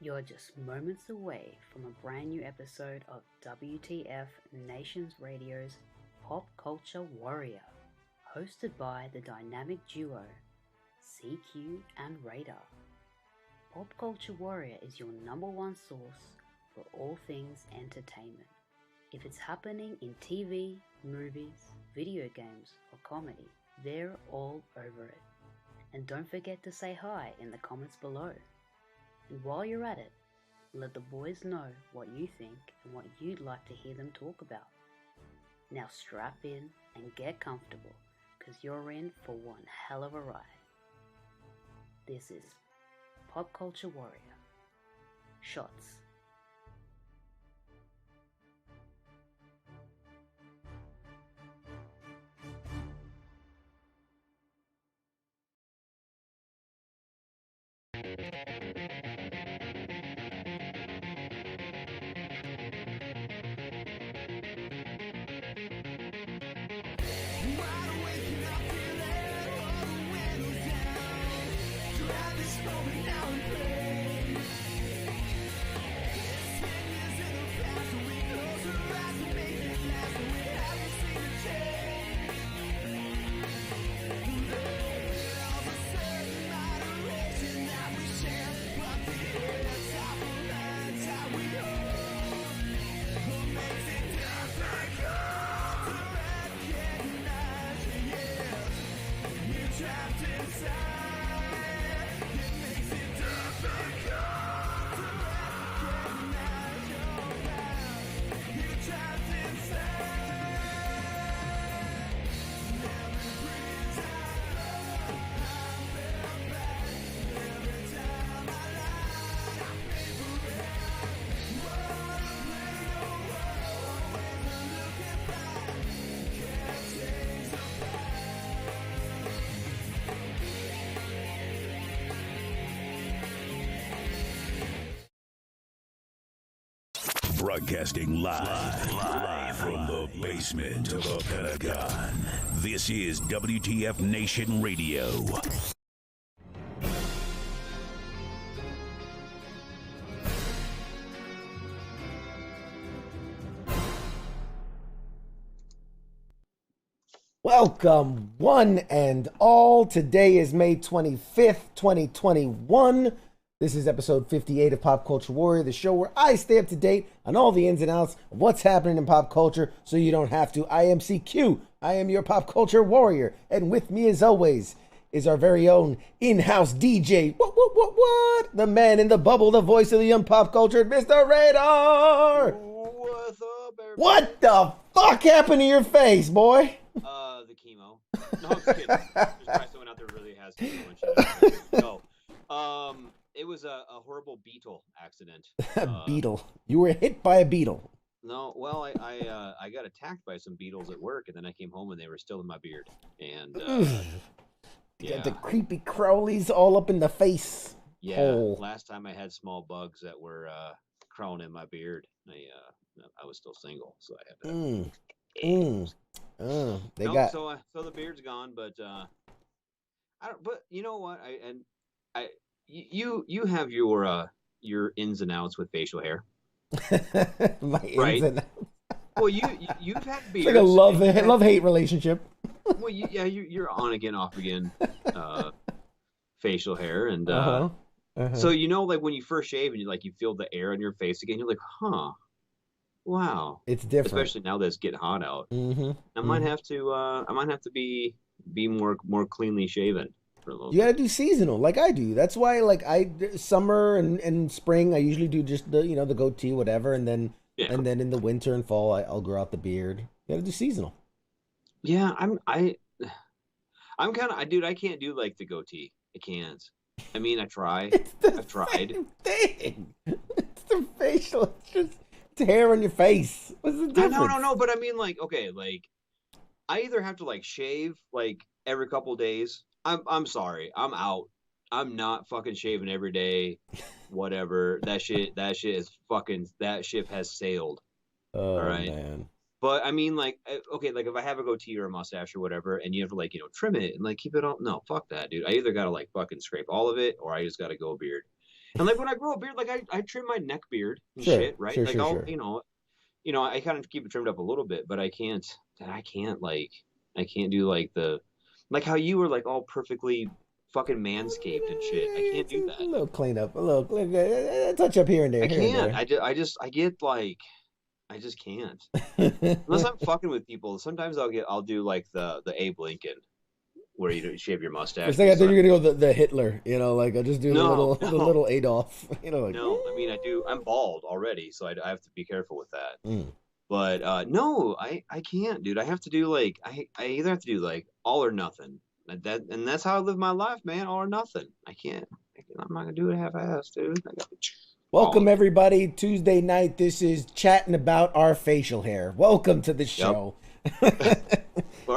You're just moments away from a brand new episode of WTF Nations Radio's Pop Culture Warrior, hosted by the dynamic duo CQ and Radar. Pop Culture Warrior is your number one source for all things entertainment. If it's happening in TV, movies, video games, or comedy, they're all over it. And don't forget to say hi in the comments below. And while you're at it, let the boys know what you think and what you'd like to hear them talk about. Now strap in and get comfortable, because you're in for one hell of a ride. This is Pop Culture Warrior. Shots. Broadcasting live from the basement of the Pentagon. This is WTF Nation Radio. Welcome, one and all. Today is May 25th, 2021. This is episode 58 of Pop Culture Warrior, the show where I stay up to date on all the ins and outs of what's happening in pop culture so you don't have to. I am CQ. I am your Pop Culture Warrior. And with me, as always, is our very own in-house DJ. What? The man in the bubble, the voice of the young pop culture, Mr. Radar. What's up, everybody? What the fuck happened to your face, boy? The chemo. No, I'm just kidding. There's probably someone out there who really has chemo and shit. No. It was a horrible beetle accident. Beetle. You were hit by a beetle. No, well, I got attacked by some beetles at work, and then I came home and they were still in my beard. And you got the creepy crawlies all up in the face. Yeah. Hole. Last time I had small bugs that were crawling in my beard. I was still single, so I had to. So the beard's gone, but I don't. But you know what? You have your ins and outs with facial hair. My right? ins and outs. Well, you've had beards. It's like a love-hate relationship. Well, you're on again, off again, facial hair, and so like when you first shave and you feel the air on your face again, you're like, huh. Wow, it's different, especially now that it's getting hot out. I might have to be more cleanly shaven for a little. You gotta do seasonal, like I do. That's why, summer and spring, I usually do just the goatee, whatever, and then in the winter and fall, I'll grow out the beard. You gotta do seasonal. Yeah, I'm kind of, dude. I can't do the goatee. I can't. I mean, I try. I've tried. Thing. It's the facial. It's just. It's hair on your face. What's the difference? No, but I mean, okay, I either have to shave every couple days. I'm sorry, I'm out. I'm not fucking shaving every day. Whatever. That shit is fucking. That ship has sailed. Oh, all right, man. But I mean, okay, if I have a goatee or a mustache or whatever, and you have to trim it and keep it all. No, fuck that, dude. I either gotta fucking scrape all of it, or I just gotta go beard. And like when I grow a beard, like I trim my neck beard and Sure, shit, right? sure, Like sure, I'll, sure. I kind of keep it trimmed up a little bit, but I can't do like like how you were like all perfectly fucking manscaped and shit. I can't It's do a that. little cleanup, a touch up here and there, I here and can't. there. I get like, I just can't. Unless I'm fucking with people. Sometimes I'll do like the Abe Lincoln, where you shave your For a mustache. second, I thought you were gonna go the Hitler. Like I'll just do No, the no, little Adolf. Like no. I mean, I'm bald already, so I have to be careful with that. mm. But no, I can't, dude. I have to do like I either have to do like all or nothing. And that's how I live my life, man. All or nothing. I'm not gonna do it half-assed, dude. I got all Welcome of it. everybody. Tuesday night. This is chatting about our facial hair. Welcome to the show.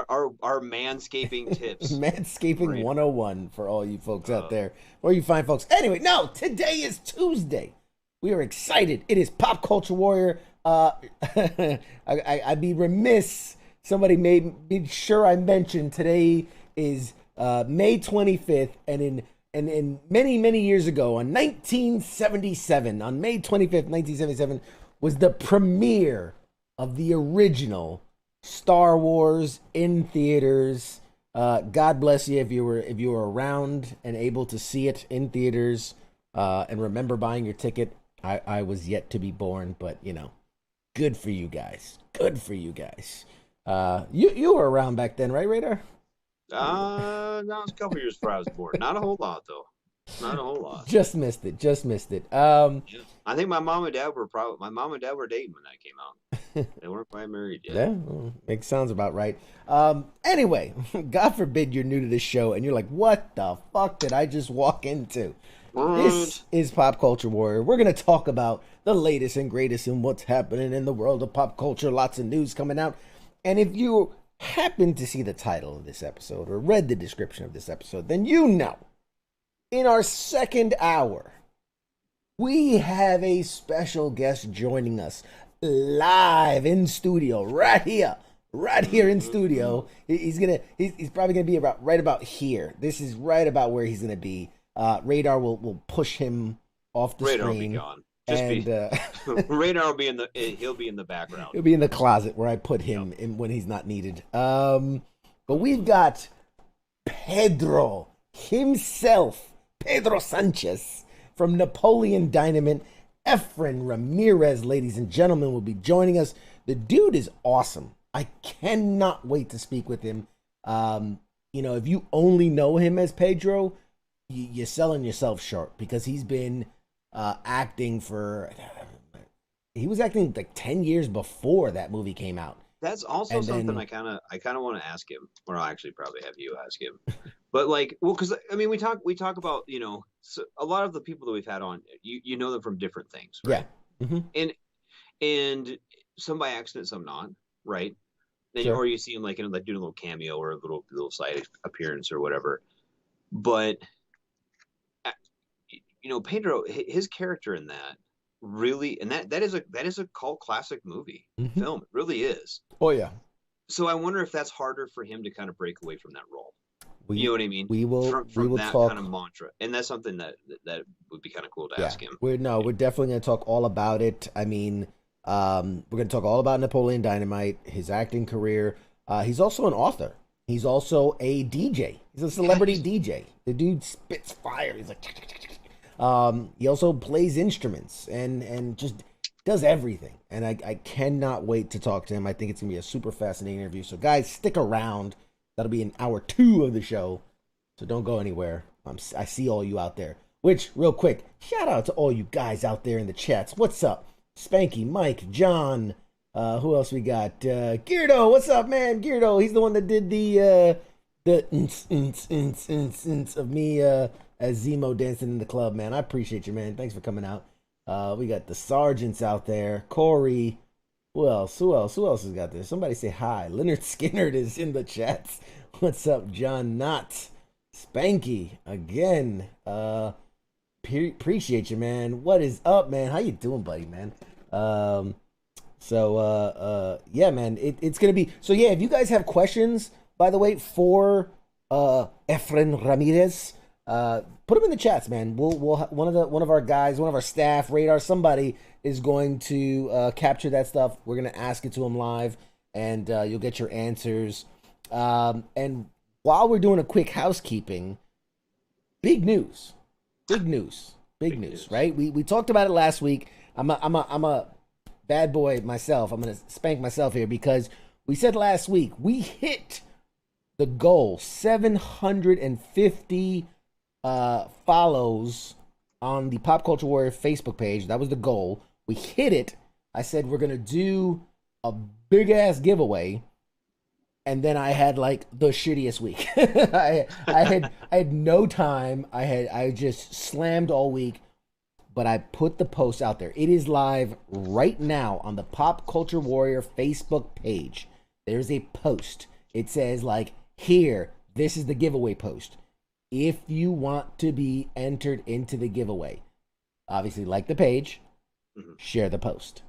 Our manscaping tips. Manscaping Right. 101 for all you folks out there, or you fine folks. Anyway, no, today is Tuesday. We are excited. It is Pop Culture Warrior. I'd be remiss. Somebody made sure I mentioned today is May 25th, and in many years ago, on 1977, on May 25th, 1977, was the premiere of the original Star Wars in theaters. God bless you if you were around and able to see it in theaters and remember buying your ticket. I was yet to be born, but good for you guys. Good for you guys. You were around back then, right, Radar? That was a couple years before I was born. Not a whole lot though. Not a whole lot. Just missed it. I think my mom and dad were dating when that came out. They weren't quite married yet. Yeah, well, makes sounds about right. Anyway, God forbid you're new to this show and you're like, what the fuck did I just walk into? This is Pop Culture Warrior. We're going to talk about the latest and greatest in what's happening in the world of pop culture. Lots of news coming out. And if you happen to see the title of this episode or read the description of this episode, then you know, in our second hour, we have a special guest joining us live in studio, right here in studio. He's probably gonna be right about here. This is right about where he's gonna be. Radar will push him off the Radar screen. will be gone. Radar will be he'll be in the background. He'll be in the closet where I put him in when he's not needed. But we've got Pedro himself, Pedro Sanchez from Napoleon Dynamite. Efren Ramirez, ladies and gentlemen, will be joining us. The dude is awesome. I cannot wait to speak with him. If you only know him as Pedro, you're selling yourself short because he's been acting he was acting like 10 years before that movie came out. That's also something I kind of want to ask him, or I'll actually probably have you ask him. But because I mean, we talk about so a lot of the people that we've had on, you know them from different things, right? Yeah, mm-hmm. and some by accident, some not, right? Then Sure. Or you see him like doing a little cameo or a little side appearance or whatever. But Pedro, his character in that really, and that is a cult classic movie film. It really is. Oh yeah. So I wonder if that's harder for him to kind of break away from that role. You know what I mean? We will that talk kind of mantra, and that's something that would be kind of cool to ask him. We're definitely going to talk all about it. I mean, we're going to talk all about Napoleon Dynamite, his acting career. He's also an author. He's also a DJ. He's a celebrity DJ. The dude spits fire. He's like, he also plays instruments and just does everything. And I cannot wait to talk to him. I think it's going to be a super fascinating interview. So guys, stick around. That'll be in hour 2 of the show. So don't go anywhere. I see all you out there. Which, real quick, shout out to all you guys out there in the chats. What's up? Spanky, Mike, John. Who else we got? Geardo, what's up, man? Geardo, he's the one that did the of me as Zemo dancing in the club, man. I appreciate you, man. Thanks for coming out. We got the sergeants out there. Corey. Who else? Who else has got this? Somebody say hi. Leonard Skinner is in the chats. What's up, John Knott? Spanky again. Appreciate you, man. What is up, man? How you doing, buddy, man? Yeah, man. It's gonna be so. Yeah, if you guys have questions, by the way, for Efren Ramirez, put them in the chats, man. We'll one of our guys, one of our staff, Radar, somebody is going to capture that stuff. We're gonna ask it to them live, and you'll get your answers. And while we're doing a quick housekeeping, big news, right? We talked about it last week. I'm a bad boy myself. I'm gonna spank myself here because we said last week we hit the goal, 750 follows on the Pop Culture Warrior Facebook page. That was the goal. We hit it. I said we're gonna do a big ass giveaway, and then I had like the shittiest week. I had no time. I just slammed all week, but I put the post out there. It is live right now on the Pop Culture Warrior Facebook page. There's a post. It says like, here, this is the giveaway post. If you want to be entered into the giveaway, obviously like the page, share the post.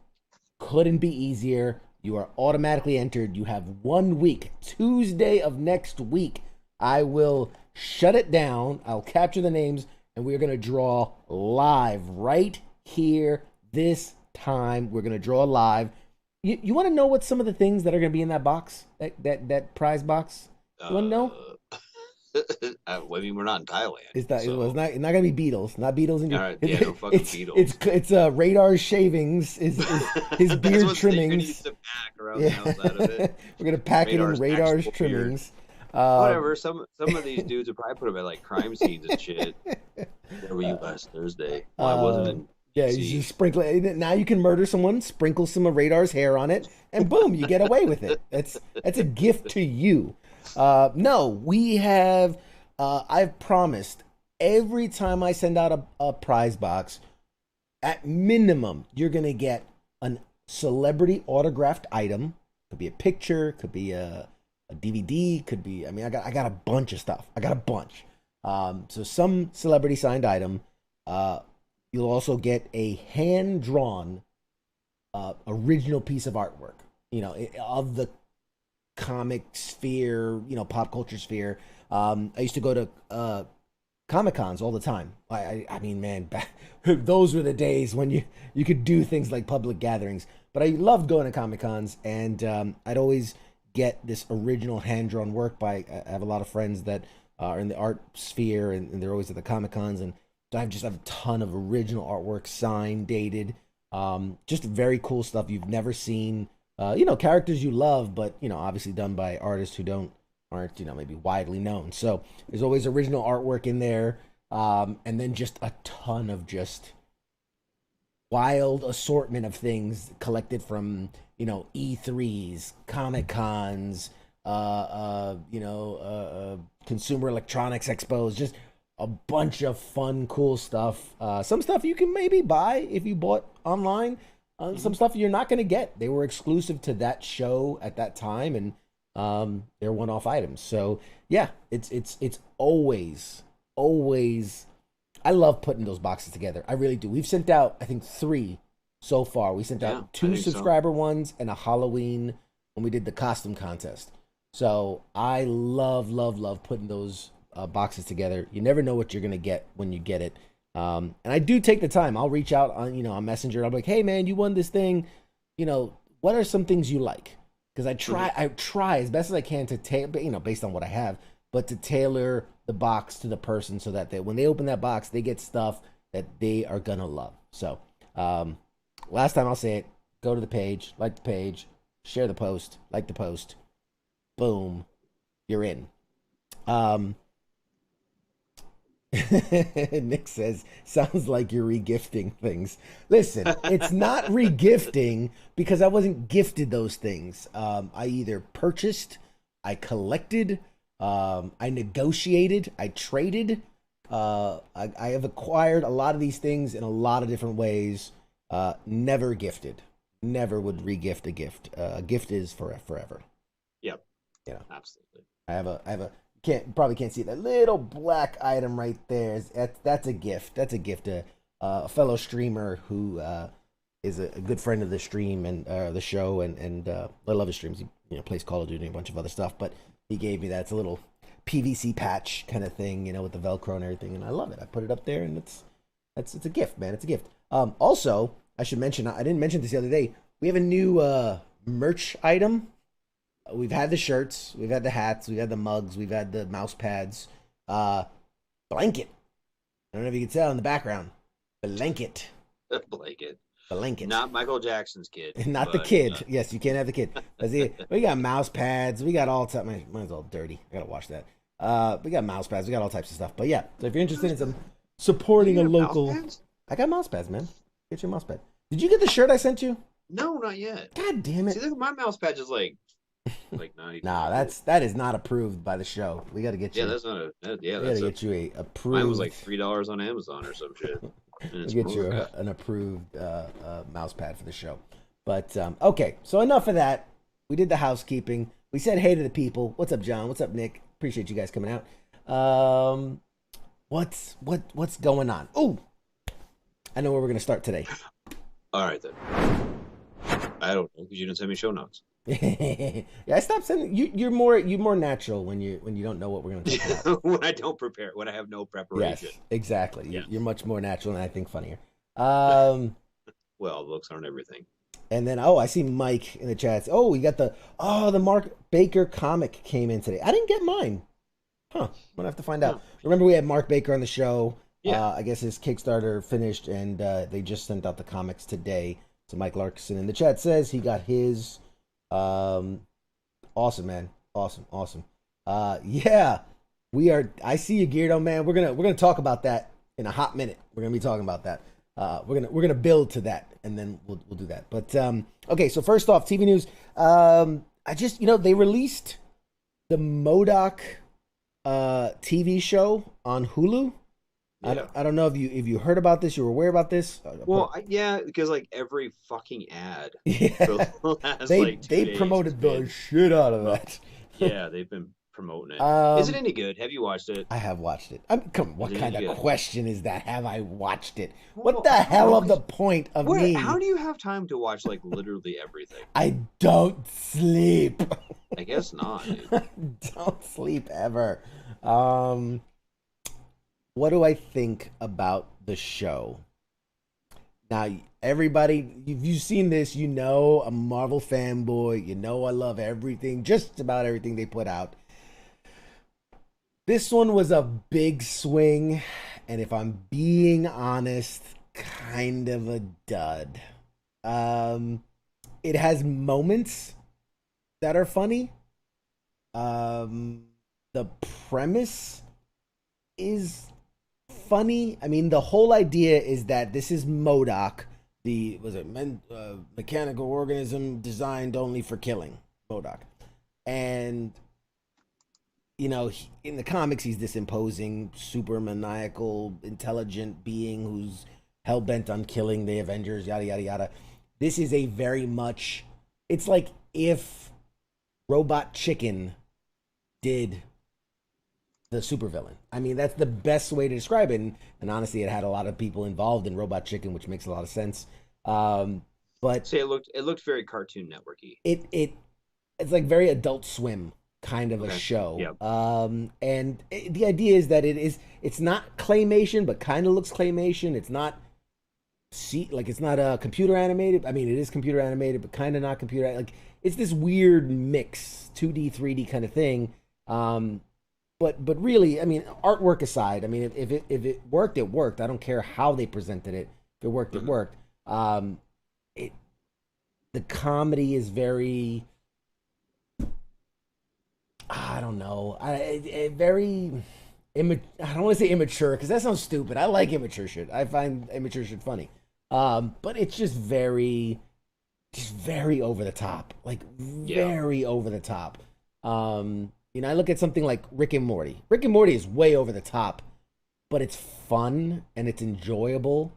Couldn't be easier. You are automatically entered. You have 1 week. Tuesday of next week, I will shut it down. I'll capture the names, and we're going to draw live right here this time. We're going to draw live. You want to know what some of the things that are going to be in that box, that prize box? You want to know? I mean, we're not in Thailand. It's not going to be Beatles. Not Beatles. All right, yeah, no fucking Beatles. It's Radar's shavings, his beard trimmings. Yeah. We're going to pack Radar's it in Radar's trimmings. Whatever. Some of these dudes would probably put them at like crime scenes and shit. Where were you last Thursday? Well, I wasn't in. Yeah, you sprinkle it. Now you can murder someone, sprinkle some of Radar's hair on it, and boom, you get away with it. That's a gift to you. No, we have. I've promised every time I send out a prize box, at minimum, you're gonna get a celebrity autographed item. Could be a picture, could be a DVD, could be. I mean, I got a bunch of stuff. I got a bunch. So some celebrity signed item. You'll also get a hand-drawn original piece of artwork, of the comic sphere, pop culture sphere. I used to go to Comic-Cons all the time. I mean, man, those were the days when you could do things like public gatherings. But I loved going to Comic-Cons, and I'd always get this original hand-drawn work by. I have a lot of friends that are in the art sphere, and they're always at the Comic-Cons, and I just have a ton of original artwork, signed, dated, just very cool stuff you've never seen. Characters you love, but obviously done by artists who aren't maybe widely known. So there's always original artwork in there, and then just a ton of just wild assortment of things collected from E3s, Comic Cons, Consumer Electronics Expos, just a bunch of fun, cool stuff. Some stuff you can maybe buy if you bought online. Some stuff you're not going to get. They were exclusive to that show at that time, and they're one-off items. So yeah, it's always. I love putting those boxes together. I really do. We've sent out, I think, 3 so far. We sent out 2 subscriber ones and a Halloween when we did the costume contest. So I love putting those boxes together. You never know what you're gonna get when you get it, and I do take the time. I'll reach out on Messenger. I'll be like, hey man, you won this thing, what are some things you like? Because I try as best as I can to tailor, based on what I have, but to tailor the box to the person so that when they open that box, they get stuff that they are gonna love. So last time I'll say it, go to the page, like the page, share the post, like the post, boom, you're in. Nick says, sounds like you're regifting things. Listen, it's not regifting because I wasn't gifted those things. I either purchased, I collected, I negotiated, I traded. I have acquired a lot of these things in a lot of different ways. Never gifted. Never would regift a gift. A gift is forever. Yep. Absolutely. I have a probably can't see that little black item right there. That's a gift. That's a gift to a fellow streamer who is a good friend of the stream and the show, and I love his streams. He plays Call of Duty and a bunch of other stuff, but he gave me that. It's a little PVC patch kind of thing, you know, with the Velcro and everything, and I love it. I put it up there, and it's a gift, man. It's a gift. Also, I should mention, I didn't mention this the other day. We have a new merch item. We've had the shirts, we've had the hats, we've had the mugs, we've had the mouse pads. Blanket. I don't know if you can tell in the background. Blanket. Blanket. Not Michael Jackson's kid. Not the kid. Yes, you can't have the kid. We got mouse pads. We got all types. Mine's all dirty. I gotta wash that. We got mouse pads. We got all types of stuff. But yeah, so if you're interested in some supporting a local, I got mouse pads, man. Get your mouse pad. Did you get the shirt I sent you? No, not yet. God damn it! See, my mouse pad is like 90. Nah, that is not approved by the show. We got to get you. Yeah, that's not a. We gotta get you a approved. Mine was like $3 on Amazon or some shit. We'll get you an approved mouse pad for the show. But okay, so enough of that. We did the housekeeping. We said hey to the people. What's up, John? What's up, Nick? Appreciate you guys coming out. What's going on? Oh, I know where we're gonna start today. All right then. I don't know because you didn't send me show notes. Yeah, I stopped sending you. You're more natural when you don't know what we're gonna talk about. When I don't prepare, when I have no preparation. Yes, exactly. Yeah. You're much more natural and I think funnier. Well, looks aren't everything. And then I see Mike in the chats. Oh, we got the Mark Baker comic came in today. I didn't get mine. Huh. I'm gonna have to find out. Remember we had Mark Baker on the show. Yeah. I guess his Kickstarter finished and they just sent out the comics today. So Mike Larkson in the chat says he got his. Awesome, man. Awesome. Yeah, we are. I see you, Geardo, man. We're gonna talk about that in a hot minute. We're gonna be talking about that. We're gonna build to that, and then we'll do that. But okay. So first off, TV news. I just they released the MODOK TV show on Hulu. Yeah. I don't know if you heard about this. You were aware about this? Well, yeah, because like every fucking ad. Yeah. For the last, they promoted the shit out of that. Yeah, they've been promoting it. Is it any good? Have you watched it? I have watched it. What kind of question is that? Have I watched it? Well, what the hell of the point of me? How do you have time to watch like literally everything? I don't sleep. I guess not. Dude. I don't sleep ever. What do I think about the show? Now, everybody, if you've seen this, you know I'm a Marvel fanboy. You know I love everything, just about everything they put out. This one was a big swing, and if I'm being honest, kind of a dud. It has moments that are funny. The premise is funny. I mean, the whole idea is that this is MODOK, the mechanical organism designed only for killing, MODOK. And in the comics, he's this imposing, super maniacal, intelligent being who's hell-bent on killing the Avengers, yada, yada, yada. This is a very much... It's like if Robot Chicken did the supervillain. I mean, that's the best way to describe it. And honestly, it had a lot of people involved in Robot Chicken, which makes a lot of sense. But... See, it looked very Cartoon Network-y. It's like very Adult Swim kind of a show. Yep. And the idea is that it's not claymation, but kind of looks claymation. It's not it's not computer animated. I mean, it is computer animated, but kind of not computer. Like it's this weird mix, 2D, 3D kind of thing. But really, I mean, artwork aside, I mean, if it worked, it worked. I don't care how they presented it. If it worked, it worked. The comedy is very... I don't know. Very I don't want to say immature because that sounds stupid. I like immature shit. I find immature shit funny. But it's just very over the top. Like very over the top. I look at something like Rick and Morty. Rick and Morty is way over the top, but it's fun and it's enjoyable.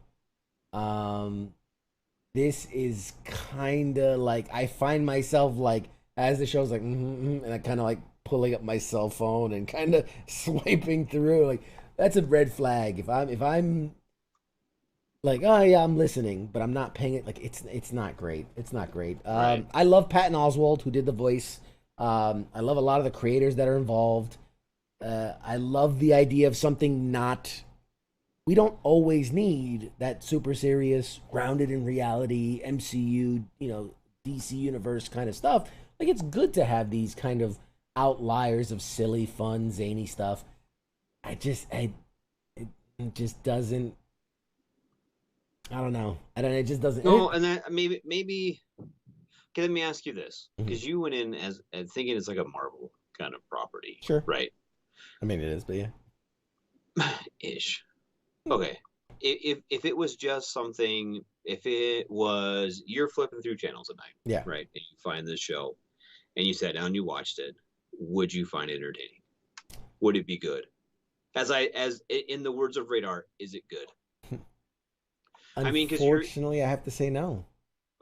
This is kind of like I find myself like as the show's like, and I kind of like pulling up my cell phone and kind of swiping through. Like that's a red flag. If I'm like, oh yeah, I'm listening, but I'm not paying it. Like it's not great. It's not great. Right. I love Patton Oswalt who did the voice. I love a lot of the creators that are involved. I love the idea of something not. We don't always need that super serious, grounded in reality, MCU, DC universe kind of stuff. Like, it's good to have these kind of outliers of silly, fun, zany stuff. It just doesn't. I don't know. It just doesn't. No, and that maybe. Okay, let me ask you this, because Mm-hmm. you went in as thinking it's like a Marvel kind of property, Sure. right? I mean, it is, but yeah. Ish. Okay. If it was just something, if it was you're flipping through channels at night, Yeah. right, and you find this show, and you sat down and you watched it, would you find it entertaining? Would it be good? As in the words of Radar, is it good? I mean, because Unfortunately, I have to say no.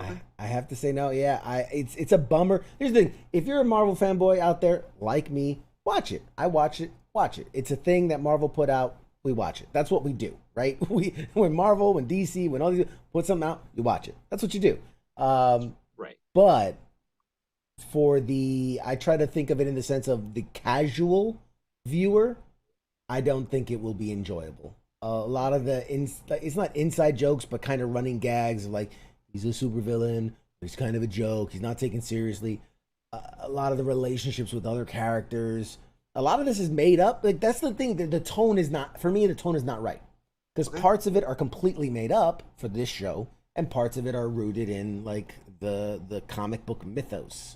okay. I have to say no. Yeah, it's a bummer. Here's the thing: if you're a Marvel fanboy out there like me, watch it. I watch it. Watch it. It's a thing that Marvel put out. We watch it. That's what we do, right? When Marvel, when DC, when all these put something out, you watch it. That's what you do. Right. But I try to think of it in the sense of the casual viewer. I don't think it will be enjoyable. A lot of it's not inside jokes, but kind of running gags of like, he's a supervillain, he's kind of a joke, he's not taken seriously. A lot of the relationships with other characters, a lot of this is made up. Like, that's the thing. The tone is not, for me, the tone is not right. Because parts of it are completely made up for this show, and parts of it are rooted in like the comic book mythos.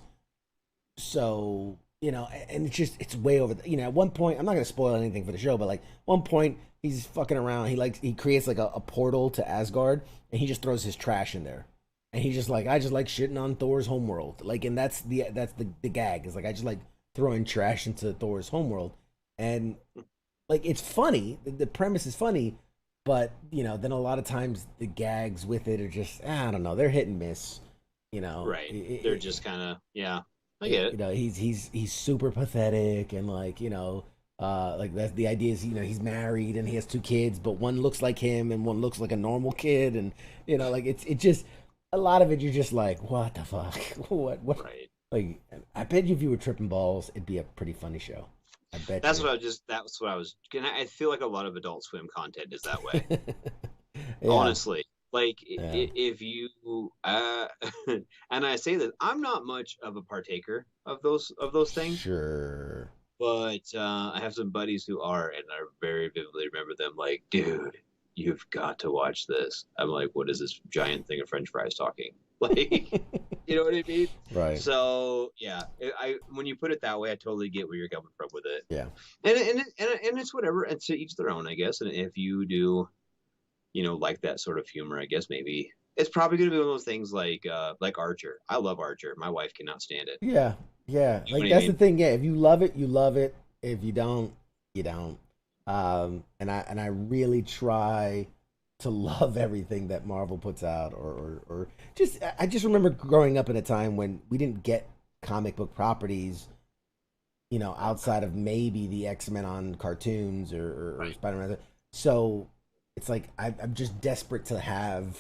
So, and it's way over. At one point, I'm not gonna spoil anything for the show, but like one point, he's fucking around. He creates like a portal to Asgard, and he just throws his trash in there, and he's just like, I just like shitting on Thor's homeworld. Like, and that's the gag is like, I just like throwing trash into Thor's homeworld, and like, it's funny. The premise is funny, but then a lot of times the gags with it are just, I don't know, they're hit and miss. Right. They're just kind of, yeah. I get it. He's super pathetic, and like that's the idea is he's married and he has two kids, but one looks like him and one looks like a normal kid, and like it's just a lot of it. You're just like, what the fuck, what Right. Like, I bet you if you were tripping balls, it'd be a pretty funny show. I bet That's you. what I was. I feel like a lot of Adult Swim content is that way. Yeah. Honestly, like Yeah. if you and I say that I'm not much of a partaker of those things, Sure. but I have some buddies who are, and I very vividly remember them like, dude, you've got to watch this. I'm like, what is this giant thing of French fries talking? Like, you know what I mean? Right. So yeah, when you put it that way, I totally get where you're coming from with it. Yeah. And it's whatever. And to each their own, I guess. And if you do, like that sort of humor, I guess maybe it's probably going to be one of those things like Archer. I love Archer. My wife cannot stand it. Yeah. Yeah. You know Like, what I that's the mean? thing. Yeah. If you love it, you love it. If you don't, you don't. And I really try to love everything that Marvel puts out, or just, I just remember growing up in a time when we didn't get comic book properties, outside of maybe the X-Men on cartoons, or Right. Spider-Man. So it's like I'm just desperate to have.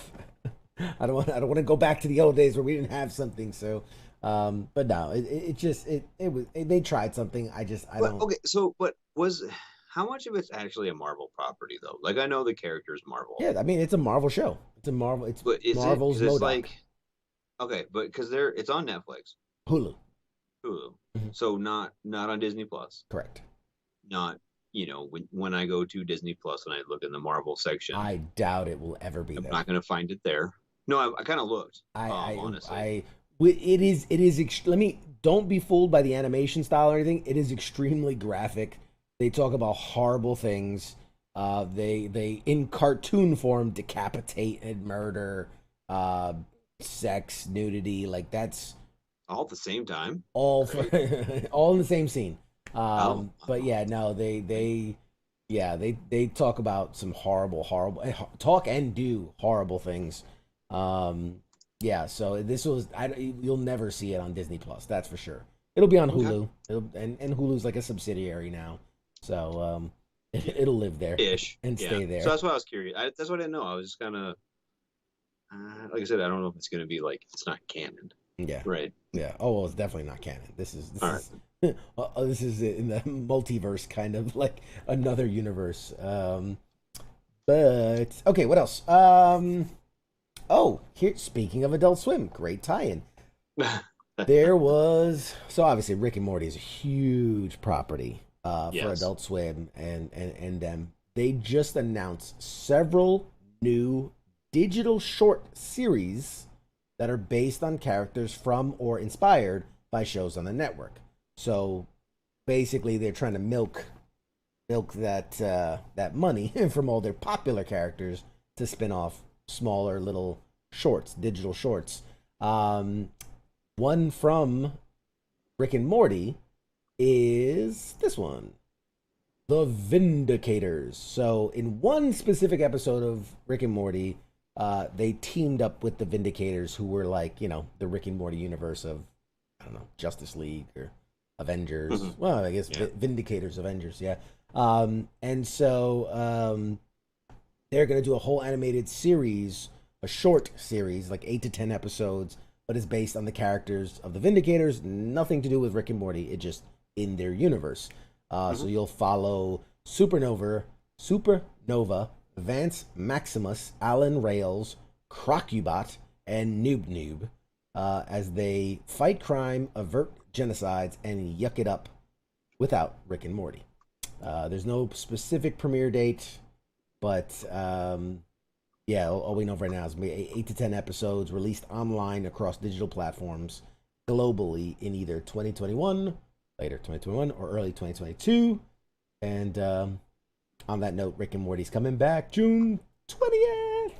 I don't want to go back to the old days where we didn't have something. So, but no, they tried something. I don't. Okay, so how much of it's actually a Marvel property though? Like I know the character's Marvel, Yeah, I mean, it's a Marvel show. It's a Marvel. It's but is it? Marvel's Because it's MODOK. like okay, but because it's on Netflix, Hulu. Hulu, Mhm. so not on Disney Plus. Correct. Not when I go to Disney Plus and I look in the Marvel section, I doubt it will ever be I'm there. not going to find it there. No, I kind of looked. Honestly, It is. Let me. Don't be fooled by the animation style or anything. It is extremely graphic. They talk about horrible things. They in cartoon form decapitate and murder, sex, nudity. Like, that's all at the same time. all for, all in the same scene. Oh, But yeah, no, they talk about some horrible talk and do horrible things. Yeah, so you'll never see it on Disney Plus, that's for sure. It'll be on Hulu. And Hulu's like a subsidiary now, so it'll live there ish and yeah. stay there. So that's why I was curious. That's what I didn't know. I was just kind of like I said, I don't know if it's going to be like it's not canon. Yeah. Right. Yeah. Oh well, it's definitely not canon. All right. This is in the multiverse, kind of like another universe. But okay, what else? Oh, here. Speaking of Adult Swim, great tie-in. There was so obviously Rick and Morty is a huge property for Yes. Adult Swim, and they just announced several new digital short series that are based on characters from or inspired by shows on the network. So basically, they're trying to milk that money from all their popular characters to spin off smaller little shorts, digital shorts. One from Rick and Morty is this one, The Vindicators. So in one specific episode of Rick and Morty, they teamed up with the Vindicators, who were like, the Rick and Morty universe of, I don't know, Justice League or Avengers. Mhm. Well, I guess Yeah. Vindicators, Avengers, yeah. And so they're going to do a whole animated series, a short series, like 8 to 10 episodes, but it's based on the characters of the Vindicators. Nothing to do with Rick and Morty. It just in their universe. So you'll follow Supernova, Vance Maximus, Alan Rails, Crocubot, and Noob as they fight crime, avert genocides, and yuck it up without Rick and Morty. There's no specific premiere date, but yeah, all we know right now is 8 to 10 episodes released online across digital platforms globally in either 2021, later 2021, or early 2022. And on that note, Rick and Morty's coming back June 20th.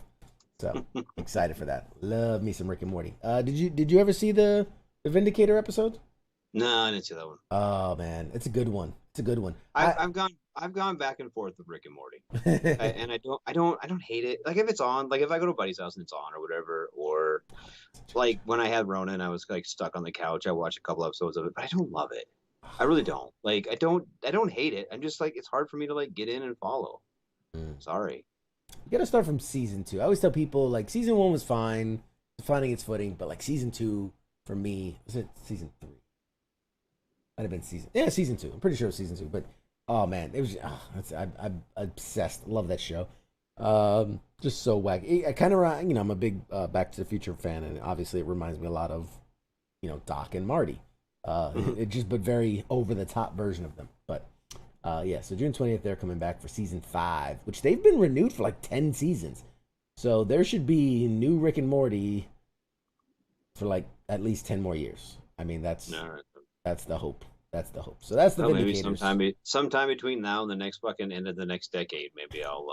So excited for that. Love me some Rick and Morty. Did you ever see the Vindicator episode? No, I didn't see that one. Oh man, it's a good one. It's a good one. I've gone back and forth with Rick and Morty, and I don't hate it. Like if it's on, like if I go to a buddy's house and it's on or whatever, or like when I had Ronan, I was like stuck on the couch. I watched a couple episodes of it, but I don't love it. I really don't. Like I don't hate it. I'm just like it's hard for me to like get in and follow. Sorry. You gotta start from season 2. I always tell people like season 1 was fine, finding its footing, but like season 2 for me, was it season 3? Might have been season 2. I'm pretty sure it was season 2. But oh man, it was. I'm obsessed. Love that show. Just so wacky. I kind of, I'm a big Back to the Future fan, and obviously it reminds me a lot of, Doc and Marty. It just but very over the top version of them. But yeah, so June 20th they're coming back for season 5, which they've been renewed for like 10 seasons. So there should be new Rick and Morty for like at least 10 more years. I mean, that's the hope. That's the hope. So that's the Vindicators. Maybe sometime between now and the next fucking end of the next decade, maybe I'll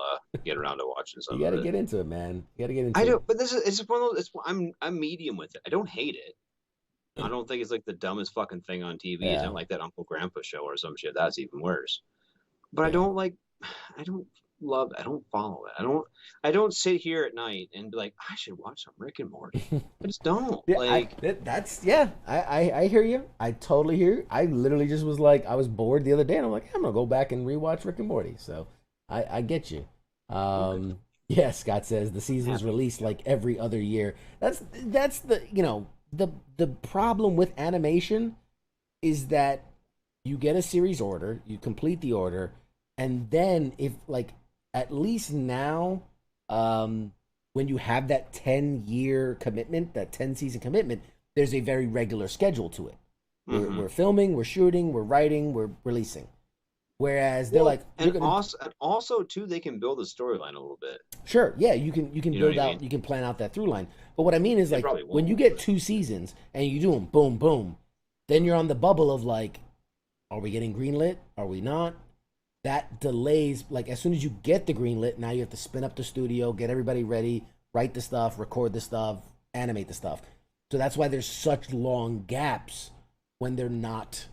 get around to watching something. You got to get into it, man. You got to get into it. I do, but it's one of those. I'm medium with it. I don't hate it. I don't think it's like the dumbest fucking thing on TV. It's not like that Uncle Grandpa show or some shit. That's even worse. But I don't love. I don't follow it. I don't sit here at night and be like, I should watch some Rick and Morty. I just don't. I hear you. I totally hear you. I literally just was like, I was bored the other day, and I'm like, I'm gonna go back and rewatch Rick and Morty. So I get you. Yeah, Scott says the season's released like every other year. That's the problem with animation is that you get a series order, you complete the order, and then if like at least now, when you have that 10-year commitment, that 10-season commitment, there's a very regular schedule to it. We're filming, we're shooting, we're writing, we're releasing. Whereas they're like, also too, they can build a storyline a little bit. Sure, yeah, you can build out, you can plan out that through line. But what I mean is like when you get 2 seasons and you do them boom, boom, then you're on the bubble of like, are we getting greenlit? Are we not? That delays, like as soon as you get the greenlit, now you have to spin up the studio, get everybody ready, write the stuff, record the stuff, animate the stuff. So that's why there's such long gaps when they're not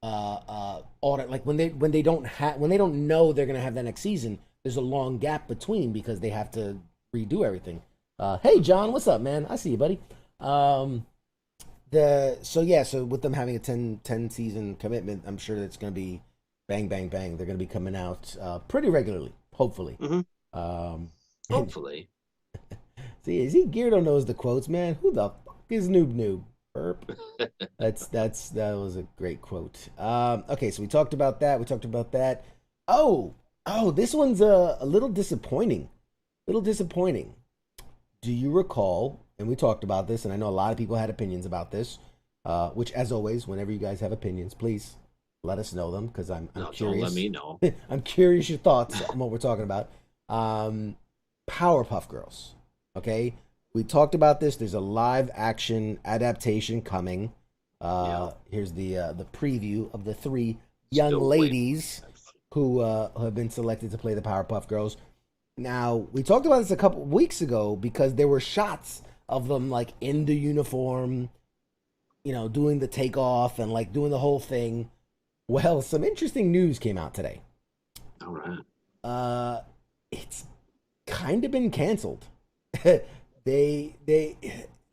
audit, like when they don't know they're gonna have that next season. There's a long gap between because they have to redo everything. Hey John, what's up, man? I see you, buddy. So with them having a 10 season commitment, I'm sure that's gonna be bang bang bang. They're gonna be coming out pretty regularly, hopefully. Hopefully. See, Geardo knows the quotes, man. Who the fuck is noob noob. Burp. That was a great quote. Okay, so we talked about that. Oh, this one's a little disappointing. Do you recall? And we talked about this, and I know a lot of people had opinions about this. Which, as always, whenever you guys have opinions, please let us know them because I'm curious. Don't let me know. I'm curious your thoughts on what we're talking about. Powerpuff Girls. Okay, we talked about this. There's a live action adaptation coming. Here's the preview of the 3 young ladies who have been selected to play the Powerpuff Girls. Now, we talked about this a couple weeks ago because there were shots of them like in the uniform, doing the takeoff and like doing the whole thing. Well, some interesting news came out today. All right. It's kind of been canceled. They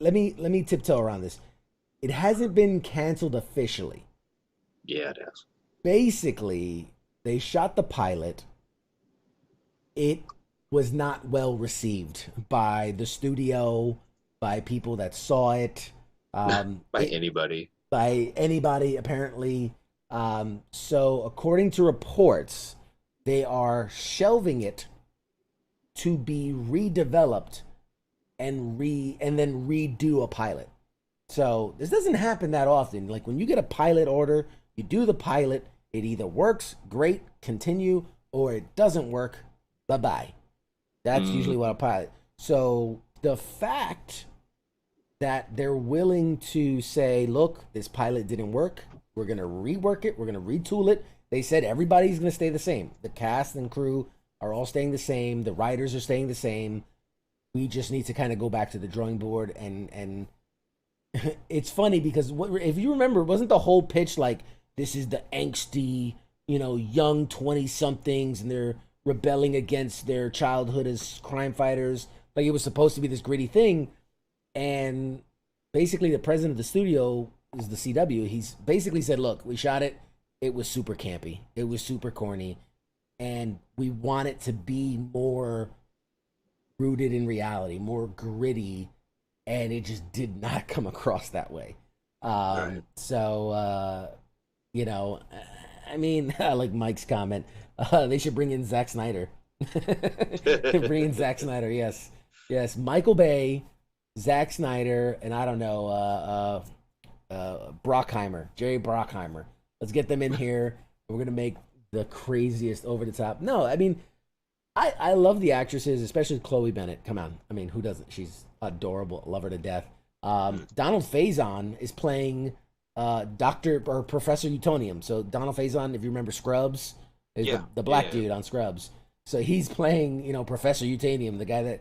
let me tiptoe around this. It hasn't been canceled officially. Yeah, it has. Basically, they shot the pilot. It was not well received by the studio, by people that saw it. Anybody. By anybody, apparently. So, according to reports, they are shelving it to be redeveloped and then redo a pilot. So, this doesn't happen that often. Like, when you get a pilot order, you do the pilot, it either works, great, continue, or it doesn't work, bye-bye. That's usually what a pilot. So, the fact that they're willing to say, look, this pilot didn't work. We're going to rework it. We're going to retool it. They said everybody's going to stay the same. The cast and crew are all staying the same. The writers are staying the same. We just need to kind of go back to the drawing board. And it's funny because if you remember, wasn't the whole pitch like this is the angsty, young 20-somethings and they're rebelling against their childhood as crime fighters? Like it was supposed to be this gritty thing. And basically the president of the studio is the CW. He's basically said, look, we shot it. It was super campy. It was super corny. And we want it to be more rooted in reality, more gritty. And it just did not come across that way. Right. So, I mean, I like Mike's comment. They should bring in Zack Snyder. Bring in Zack Snyder, yes. Yes, Michael Bay, Zack Snyder, and I don't know, Brockheimer, Jerry Brockheimer. Let's get them in here. We're going to make the craziest over the top. No, I mean, I love the actresses, especially Chloe Bennett. Come on. I mean, who doesn't? She's adorable. Love her to death. Donald Faison is playing Dr. or Professor Utonium. So Donald Faison, if you remember Scrubs, is the black dude on Scrubs. So he's playing, Professor Utonium, the guy that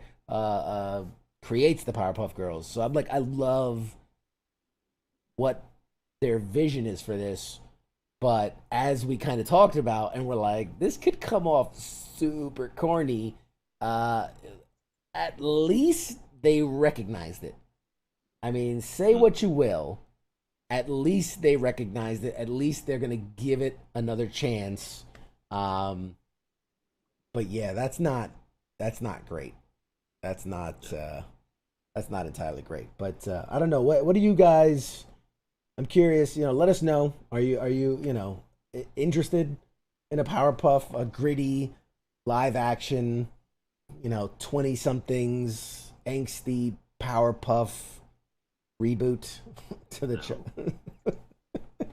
creates the Powerpuff Girls. So I'm like, I love what their vision is for this. But as we kind of talked about, and we're like, this could come off super corny, at least they recognized it. I mean, say what you will, at least they recognized it. At least they're going to give it another chance. But yeah, that's not great. That's not entirely great. But I don't know. What do you guys? I'm curious. Let us know. Are you interested in a Powerpuff, a gritty, live action, 20-somethings, angsty Powerpuff reboot to the show?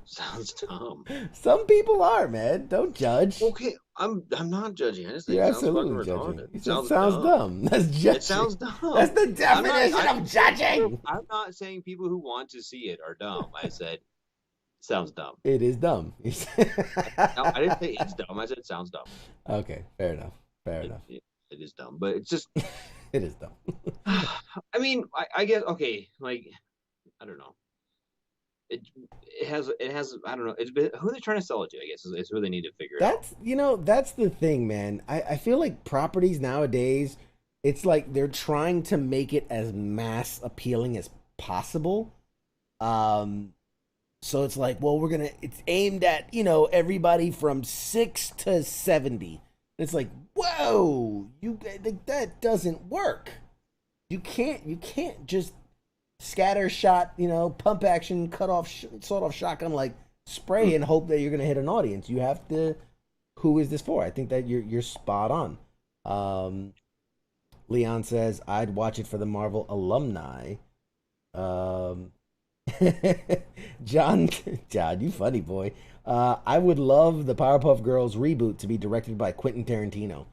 Sounds dumb. Some people are, man. Don't judge. Okay, I'm not judging. I just think you're it sounds absolutely fucking judging. retarded. It sounds dumb. That's judging. It sounds dumb. That's the definition of judging. I'm not saying people who want to see it are dumb. I said sounds dumb. It is dumb. No, I didn't say it's dumb. I said it sounds dumb. Okay, fair enough. It is dumb, but it's just it is dumb. I mean, I guess okay. Like, I don't know. It has I don't know. It's been, who are they trying to sell it to? I guess is who they need to figure out. That's the thing, man. I feel like properties nowadays, it's like they're trying to make it as mass appealing as possible. So it's like, well, it's aimed at, everybody from 6 to 70. It's like, whoa, that doesn't work. You can't just scatter shot, pump action, cut off, sort of shotgun like spray and hope that you're gonna hit an audience. You have to. Who is this for? I think that you're spot on. Leon says I'd watch it for the Marvel alumni. John, you funny boy. I would love the Powerpuff Girls reboot to be directed by Quentin Tarantino.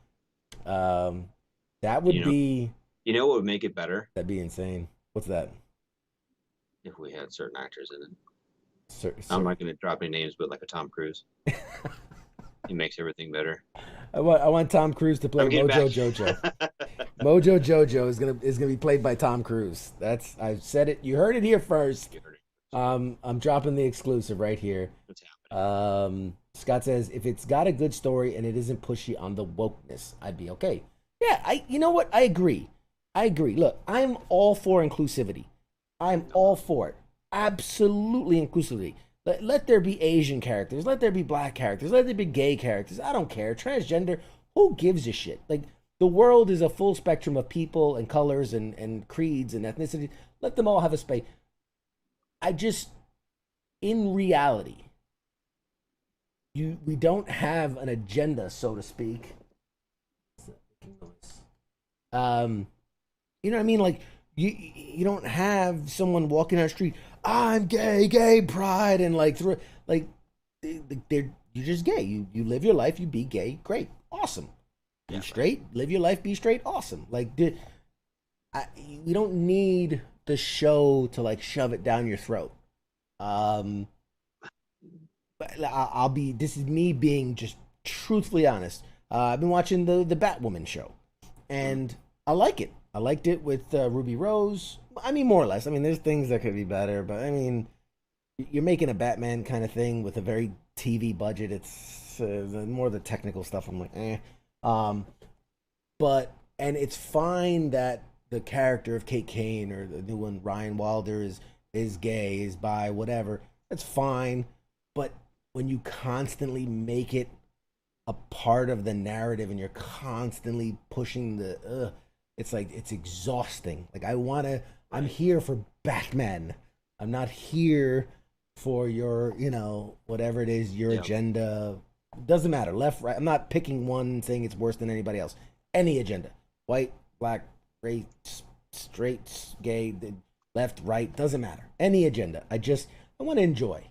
That would be. You know what would make it better? That'd be insane. What's that? If we had certain actors in it. I'm not going to drop any names, but like a Tom Cruise. He makes everything better. I want Tom Cruise to play Mojo Jojo. Mojo Jojo is gonna be played by Tom Cruise. I've said it. You heard it here first. I'm dropping the exclusive right here. What's happening? Scott says if it's got a good story and it isn't pushy on the wokeness, I'd be okay. Yeah, you know what? I agree. Look, I'm all for inclusivity. I'm all for it. Absolutely inclusivity. Let there be Asian characters. Let there be black characters. Let there be gay characters. I don't care. Transgender. Who gives a shit? Like, the world is a full spectrum of people and colors and creeds and ethnicities. Let them all have a space. In reality, we don't have an agenda, so to speak. You know what I mean? Like, you don't have someone walking down the street, I'm gay pride, and you're just gay. You live your life, you be gay, great, awesome. Be straight, live your life, be straight, awesome. Like, we don't need the show to like shove it down your throat. But this is me being just truthfully honest. I've been watching the Batwoman show, and I like it. I liked it with Ruby Rose. I mean, more or less. I mean, there's things that could be better, but I mean, you're making a Batman kind of thing with a very TV budget. It's more the technical stuff. I'm like, eh. And it's fine that the character of Kane or the new one, Ryan Wilder, is gay, is bi, whatever. That's fine. But when you constantly make it a part of the narrative and you're constantly pushing it's like, it's exhausting. Like, I'm here for Batman. I'm not here for your, whatever it is, your agenda. Doesn't matter, left, right. I'm not picking one saying it's worse than anybody else. Any agenda. White, black, race, straight, gay, left, right, doesn't matter. Any agenda. I want to enjoy.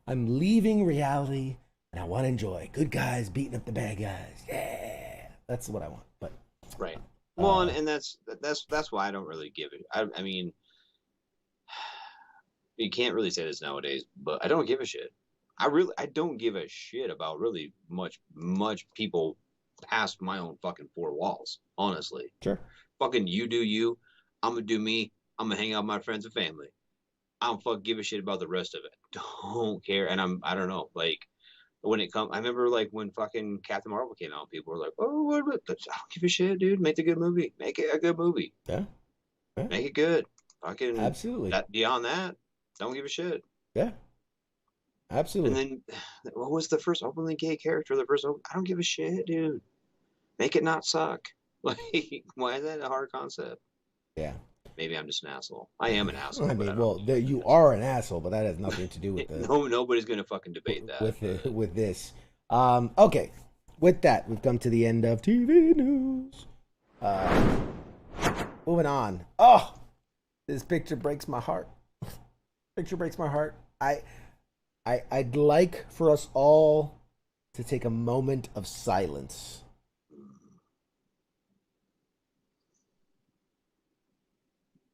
I'm leaving reality and I want to enjoy good guys beating up the bad guys. Yeah. That's what I want. But right. Well, and that's why I don't really give it. I mean, you can't really say this nowadays, but I don't give a shit. I don't give a shit about really much people past my own fucking four walls. Honestly, sure. Fucking you do you. I'm gonna do me. I'm gonna hang out with my friends and family. I don't give a shit about the rest of it. Don't care. And I don't know. Like, when it comes, I remember like when fucking Captain Marvel came out, people were like, "Oh, I don't give a shit, dude. Make the good movie. Make it a good movie. Yeah. Make it good. Fucking absolutely. Beyond that, don't give a shit. Yeah. Absolutely. And then, what was the first openly gay character? I don't give a shit, dude. Make it not suck. Like, why is that a hard concept? Yeah. Maybe I'm just an asshole. I am an asshole. I mean, you are an asshole, but that has nothing to do with it. Nobody's gonna fucking debate that. With this. Okay. With that, we've come to the end of TV news. Moving on. Oh, this picture breaks my heart. I'd like for us all to take a moment of silence.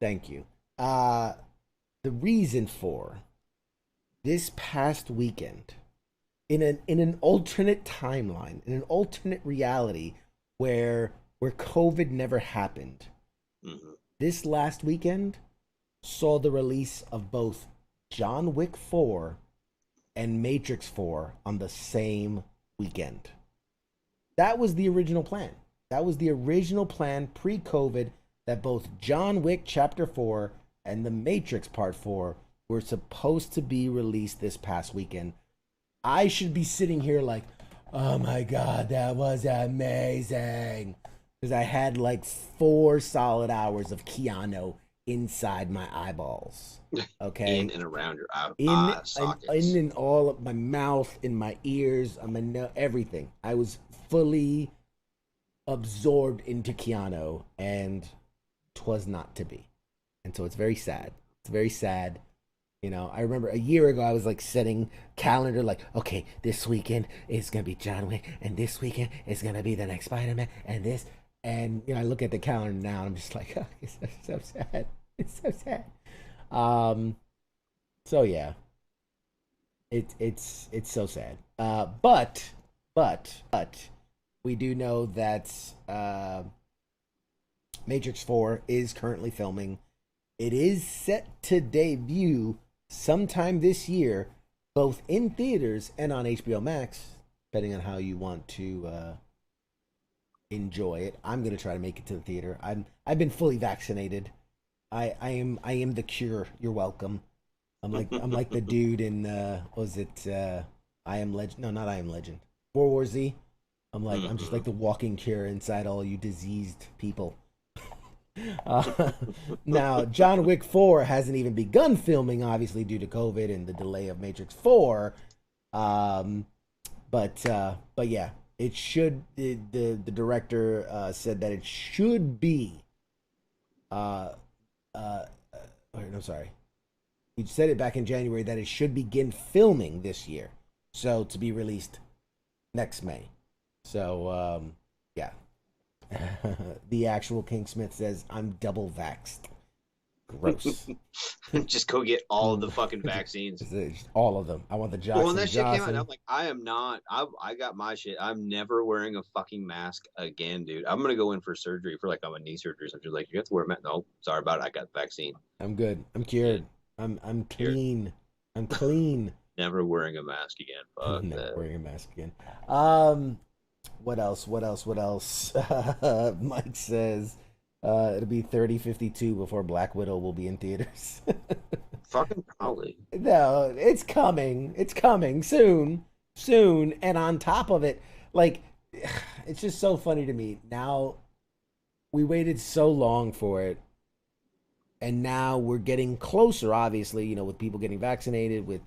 Thank you. The reason for this past weekend, in an alternate timeline, in an alternate reality where COVID never happened, this last weekend saw the release of both John Wick 4 and Matrix 4 on the same weekend. That was the original plan. Pre-COVID, that both John Wick Chapter 4 and The Matrix Part 4 were supposed to be released this past weekend. I should be sitting here like, oh my God, that was amazing. Because I had like 4 solid hours of Keanu inside my eyeballs. Okay, in and around your sockets, in all of my mouth, in my ears, on my everything. I was fully absorbed into Keanu, and 'twas not to be. And so it's very sad. It's very sad. You know, I remember a year ago I was like setting calendar, like, okay, this weekend is gonna be John Wick, and this weekend is gonna be the next Spider-Man, and this, and you know, I look at the calendar now and I'm just like, oh, it's so sad. It's so sad. So yeah, it's so sad. But we do know that Matrix 4 is currently filming. It is set to debut sometime this year, both in theaters and on HBO Max, depending on how you want to enjoy it. I'm gonna try to make it to the theater. I've been fully vaccinated. I am the cure. You're welcome. I'm like the dude in was it I Am Legend? No, not I Am Legend. World War Z. I'm just like the walking cure inside all you diseased people. Now, John Wick 4 hasn't even begun filming, obviously due to COVID and the delay of Matrix 4. But yeah, it should. The director said that it should be. I'm sorry. He said it back in January that it should begin filming this year, so to be released next May. So yeah. The actual King Smith says, I'm double vaxxed. Gross. Just go get all of the fucking vaccines. All of them. I want the Johnson. Well, when that shit Johnson. came out, I'm like, I am not. I got my shit. I'm never wearing a fucking mask again, dude. I'm gonna go in for surgery for like a knee surgery. So I'm just like, you have to wear a mask. No, sorry about it. I got the vaccine. I'm good. I'm cured. I'm clean. I'm clean. Never wearing a mask again. Fuck Never that. wearing a mask again. What else? Mike says it'll be 3052 before Black Widow will be in theaters. Fucking probably. No, it's coming. It's coming soon. And on top of it, like, it's just so funny to me. Now, we waited so long for it, and now we're getting closer, obviously, you know, with people getting vaccinated, with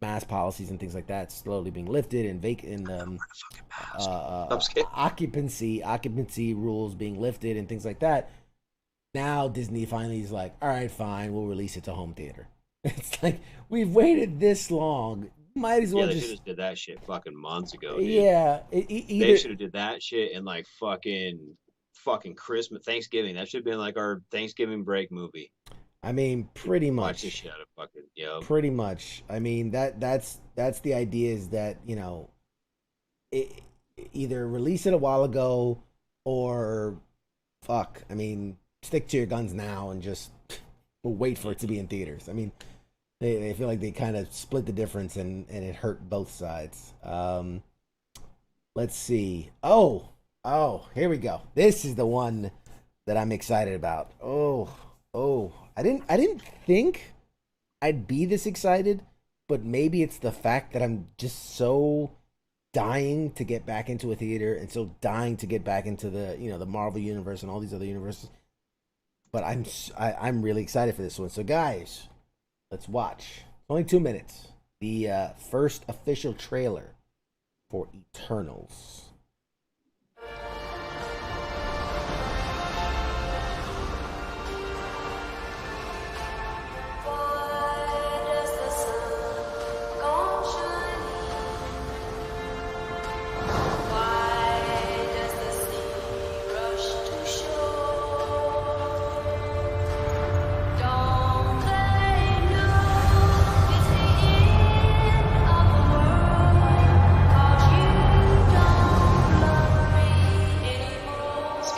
mask policies and things like that slowly being lifted, and occupancy rules being lifted and things like that. Now Disney finally is like, all right, fine, we'll release it to home theater. It's like, we've waited this long, might as well they just should have did that shit fucking months ago, dude. Yeah, they should have did that shit in like fucking Christmas, Thanksgiving. That should have been like our Thanksgiving break movie. I mean, pretty much. Watch this shit out of fucking, yo. Pretty much. I mean, that's the idea, is that, you know, either release it a while ago, or I mean, stick to your guns now and just wait for it to be in theaters. I mean, they feel like they kind of split the difference, and it hurt both sides. Let's see. Oh, here we go. This is the one that I'm excited about. Oh. I didn't think I'd be this excited, but maybe it's the fact that I'm just so dying to get back into a theater, and so dying to get back into the, you know, the Marvel universe and all these other universes. But I'm really excited for this one. So guys, let's watch. Only 2 minutes. The first official trailer for Eternals.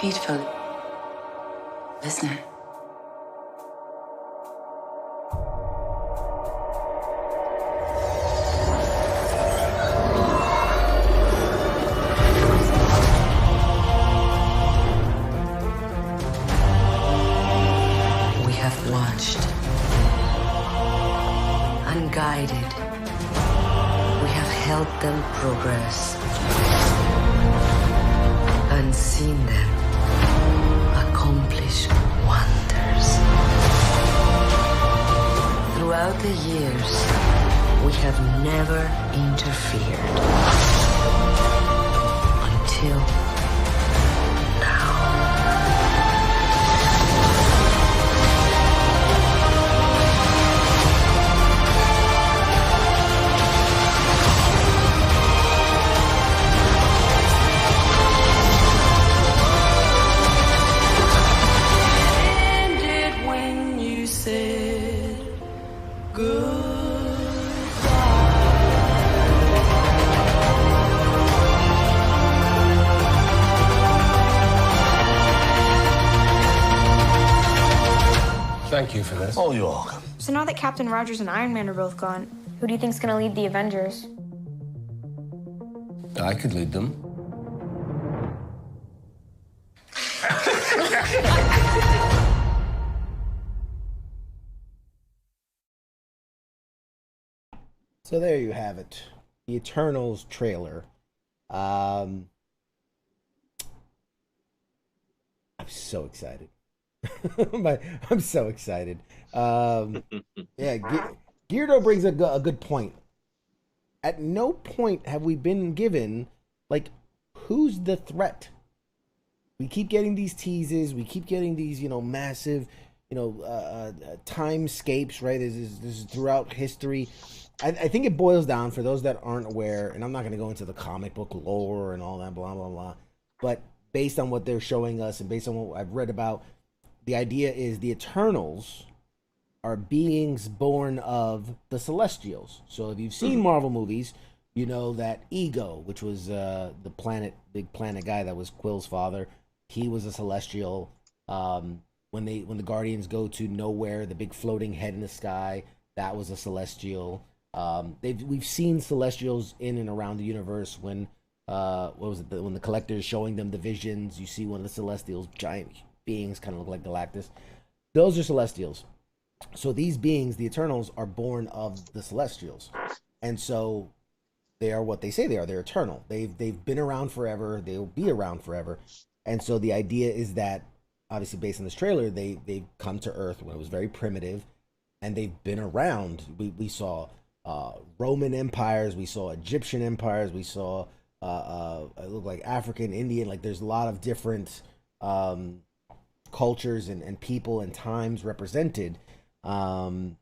Beautiful, isn't it? We have watched and guided. We have helped them progress and seen them accomplish wonders. never interfered. Until now. Ended when you said goodbye. Thank you for this. Oh, you're welcome. So now that Captain Rogers and Iron Man are both gone, who do you think's gonna lead the Avengers? I could lead them. So there you have it. The Eternals trailer. I'm so excited. I'm so excited. Yeah, Geardo brings a good point. At no point have we been given, like, who's the threat? We keep getting these teases. We keep getting these, massive, timescapes, right? This is throughout history. I think it boils down, for those that aren't aware, and I'm not going to go into the comic book lore and all that, blah, blah, blah. But based on what they're showing us and based on what I've read about, the idea is the Eternals are beings born of the Celestials. So if you've seen Marvel movies, you know that Ego, which was the big planet guy that was Quill's father, he was a Celestial. When the Guardians go to Nowhere, the big floating head in the sky, that was a Celestial. We've seen Celestials in and around the universe when when the Collector is showing them the visions. You see one of the Celestials, giant beings, kind of look like Galactus. Those are Celestials. So these beings, the Eternals, are born of the Celestials, and so they are what they say they are. They're eternal. They've been around forever. They'll be around forever. And so the idea is that, obviously based on this trailer, they've come to Earth when it was very primitive, and they've been around. We saw Roman empires, we saw Egyptian empires, we saw it looked like African, Indian. Like, there's a lot of different cultures and people and times represented. So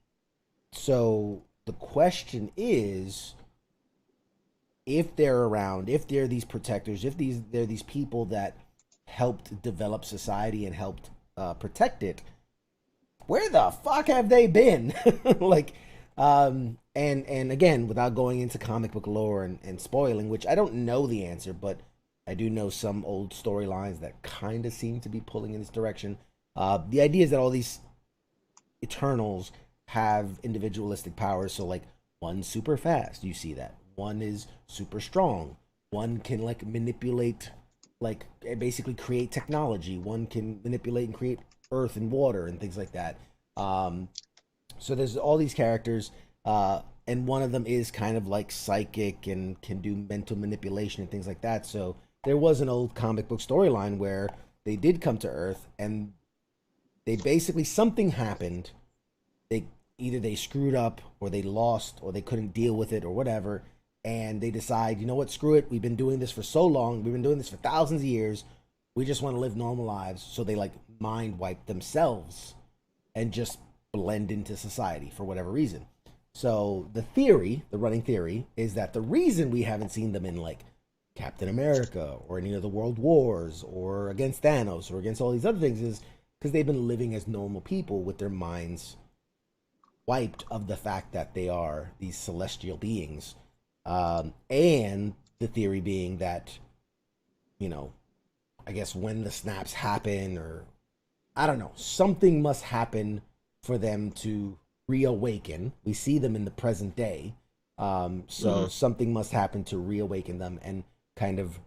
the question is, if they're around, if they're these protectors, if they're these people that helped develop society and helped protect it, where the fuck have they been? Like, and again, without going into comic book lore and spoiling, which I don't know the answer, but I do know some old storylines that kind of seem to be pulling in this direction. The idea is that all these Eternals have individualistic powers. So, like, one's super fast, you see that. One is super strong. One can, like, manipulate, like, basically create technology. One can manipulate and create earth and water and things like that. So there's all these characters, and one of them is kind of like psychic and can do mental manipulation and things like that. So there was an old comic book storyline where they did come to Earth, and they basically, something happened. Either they screwed up, or they lost, or they couldn't deal with it, or whatever. And they decide, you know what, screw it. We've been doing this for so long. We've been doing this for thousands of years. We just want to live normal lives. So they, like, mind wipe themselves and just blend into society for whatever reason. So the running theory, is that the reason we haven't seen them in, like, Captain America or any of the World Wars or against Thanos or against all these other things is because they've been living as normal people with their minds wiped of the fact that they are these celestial beings. And the theory being that, I guess when the snaps happen, or I don't know, something must happen for them to reawaken. We see them in the present day. So something must happen to reawaken them and kind of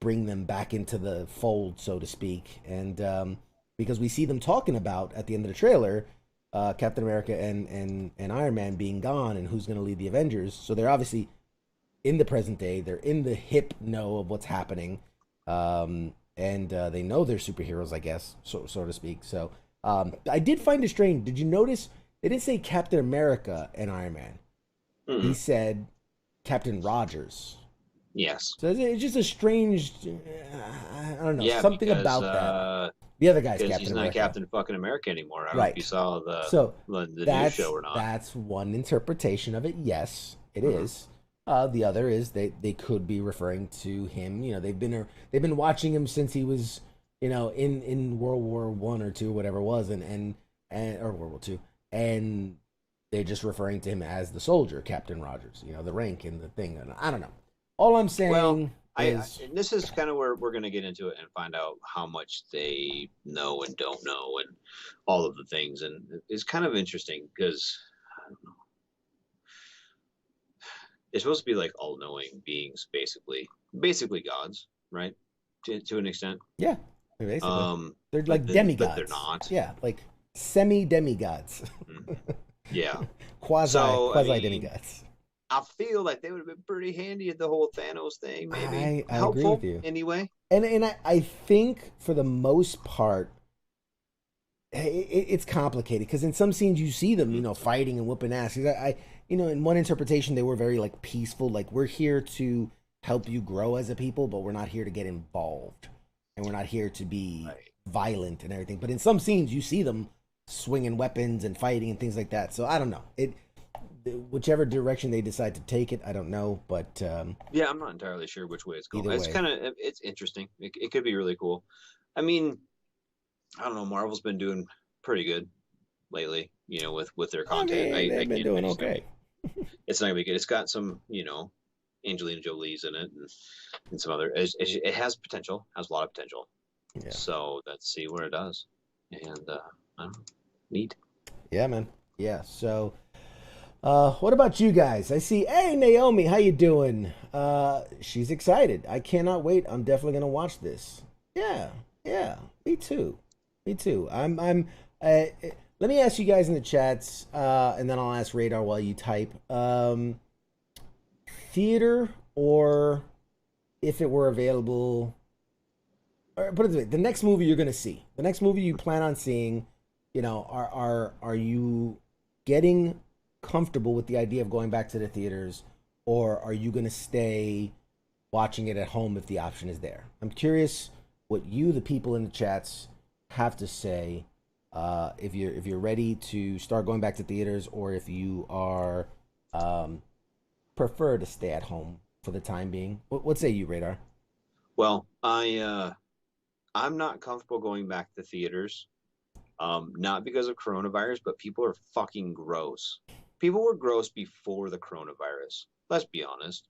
bring them back into the fold, so to speak. And because we see them talking about, at the end of the trailer, Captain America and Iron Man being gone and who's going to lead the Avengers. So they're obviously in the present day. They're in the hip know of what's happening. And they know they're superheroes, I guess, so to speak. So I did find it strange. Did you notice they didn't say Captain America and Iron Man? he said Captain Rogers. Yes. So it's just a strange, I don't know, Yeah, something because, about that. The other guy's Captain he's not America. Captain fucking America anymore. I don't know Right. if you saw the news show or not. That's one interpretation of it. Yes, it is. The other is they could be referring to him. You know, they've been watching him since he was, you know, in World War I or II, whatever it was, and or World War II, and they're just referring to him as the soldier, Captain Rogers. You know, the rank and the thing. And I don't know. All I'm saying is this is kind of where we're going to get into it and find out how much they know and don't know and all of the things. And it's kind of interesting because I don't know. It's supposed to be like all-knowing beings, basically gods, right? To an extent. Yeah, basically. They're like demigods. But they're not. Yeah, like semi-demigods. Yeah. Quasi demigods. I feel like they would have been pretty handy at the whole Thanos thing, maybe. I helpful agree with you. Anyway. And I think for the most part, it's complicated because in some scenes you see them, you know, fighting and whooping ass. You know, in one interpretation they were very like peaceful, like we're here to help you grow as a people, but we're not here to get involved, and we're not here to be violent and everything. But in some scenes you see them swinging weapons and fighting and things like that. So I don't know. Whichever direction they decide to take it, I don't know, but yeah, I'm not entirely sure which way it's going. It's interesting. It could be really cool. I mean, I don't know. Marvel's been doing pretty good lately, you know, with their content. They've been doing okay. It's not gonna be good. It's got some, you know, Angelina Jolie's in it and some other. It has potential. Has a lot of potential. Yeah. So let's see where it does. And I don't know, neat. Yeah, man. Yeah. So. What about you guys? I see, hey, Naomi, how you doing? She's excited. I cannot wait. I'm definitely going to watch this. Yeah, me too. Let me ask you guys in the chats, and then I'll ask Radar while you type. Theater, or if it were available, or put it this way, the next movie you're going to see, the next movie you plan on seeing, you know, are you getting comfortable with the idea of going back to the theaters, or are you going to stay watching it at home if the option is there? I'm curious what you, the people in the chats, have to say, if you're ready to start going back to theaters, or if you are prefer to stay at home for the time being. What say you, Radar? Well, I'm not comfortable going back to theaters, not because of coronavirus, but people are fucking gross. People were gross before the coronavirus. Let's be honest.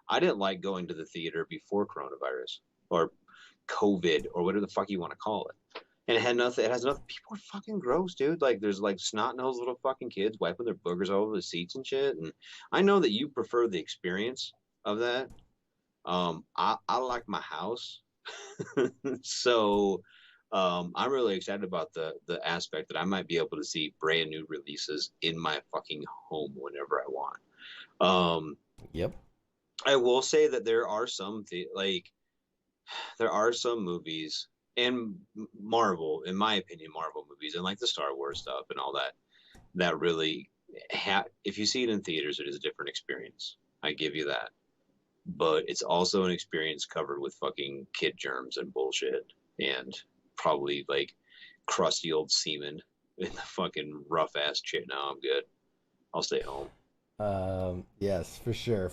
I didn't like going to the theater before coronavirus or COVID or whatever the fuck you want to call it. And it has nothing. People are fucking gross, dude. Like, there's like snot-nosed little fucking kids wiping their boogers all over the seats and shit. And I know that you prefer the experience of that. I like my house. So I'm really excited about the aspect that I might be able to see brand new releases in my fucking home whenever I want. Yep. I will say that there are some movies, and Marvel, in my opinion, Marvel movies and like the Star Wars stuff and all that really if you see it in theaters, it is a different experience. I give you that. But it's also an experience covered with fucking kid germs and bullshit and probably like crusty old semen in the fucking rough ass shit. No, I'm good. I'll stay home. Yes, for sure.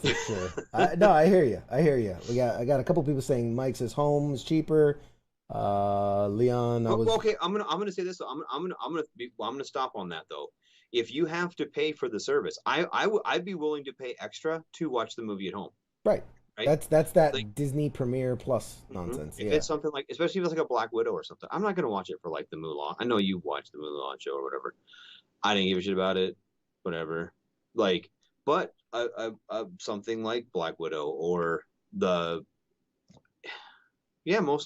No, I hear you. I got a couple people saying Mike says home is cheaper. Leon, okay. I'm gonna say this. I'm gonna stop on that though. If you have to pay for the service, I'd be willing to pay extra to watch the movie at home. Right. That's that like, Disney Premiere Plus nonsense. If it's something like, especially if it's like a Black Widow or something, I'm not gonna watch it for like the Mulan. I know you watched the Mulan show or whatever. I didn't give a shit about it. Whatever. Like, but something like Black Widow or most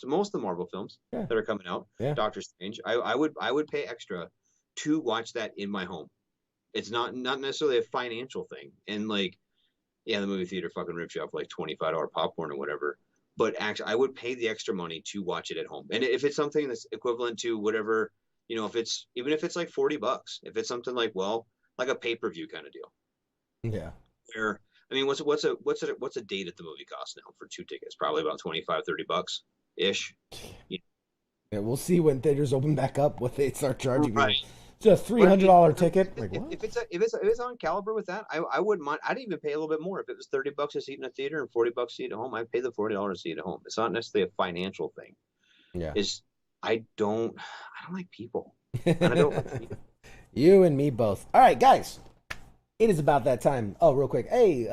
of the Marvel films that are coming out. Yeah. Doctor Strange. I would pay extra to watch that in my home. It's not necessarily a financial thing. And like, yeah, the movie theater fucking rips you off like $25 popcorn or whatever. But actually, I would pay the extra money to watch it at home. And if it's something that's equivalent to whatever, you know, even if it's like $40, if it's something like, well, like a pay-per-view kind of deal. Yeah. where I mean, what's a date at the movie cost now for 2 tickets? Probably about $25-$30 ish. Yeah, we'll see when theaters open back up what they start charging. Right. It's a $300 ticket. Like, what? If it's on caliber with that, I wouldn't mind. I'd even pay a little bit more if it was $30 a seat in a theater and $40 a seat at home. I'd pay the $40 a seat at home. It's not necessarily a financial thing. Yeah. I don't like people. And I don't like people. You and me both. All right, guys. It is about that time. Oh, real quick. Hey,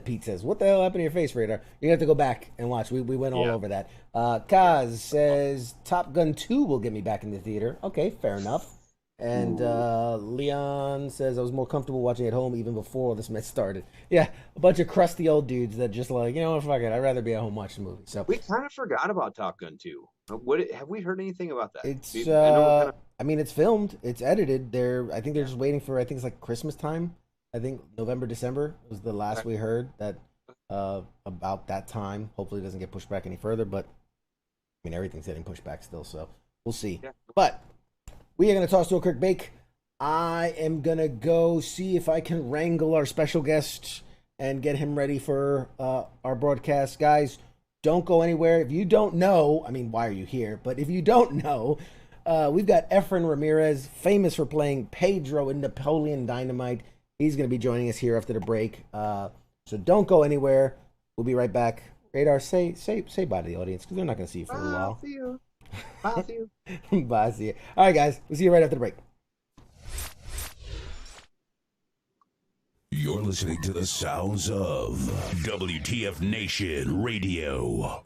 Pete says, what the hell happened to your face, Radar? You're going to have to go back and watch. We went all over that. Kaz says, Top Gun 2 will get me back in the theater. Okay, fair enough. And Leon says, I was more comfortable watching at home even before this mess started. Yeah, a bunch of crusty old dudes that just like, you know what, fuck it. I'd rather be at home watching the movie. So we kind of forgot about Top Gun 2. Have we heard anything about that? It's I mean, it's filmed, it's edited. I think they're just waiting for, I think it's like Christmas time. I think November, December was the last we heard that about that time. Hopefully it doesn't get pushed back any further, but I mean, everything's getting pushed back still, so we'll see. Yeah. But we are going to toss to a quick bake. I am going to go see if I can wrangle our special guest and get him ready for our broadcast. Guys, don't go anywhere. If you don't know, I mean, why are you here? But if you don't know, we've got Efren Ramirez, famous for playing Pedro in Napoleon Dynamite. He's going to be joining us here after the break. So don't go anywhere. We'll be right back. Radar, say bye to the audience because they're not going to see you for a little while. See you. Bye, see you. Bye, see you. All right, guys. We'll see you right after the break. You're listening to the sounds of WTF Nation Radio.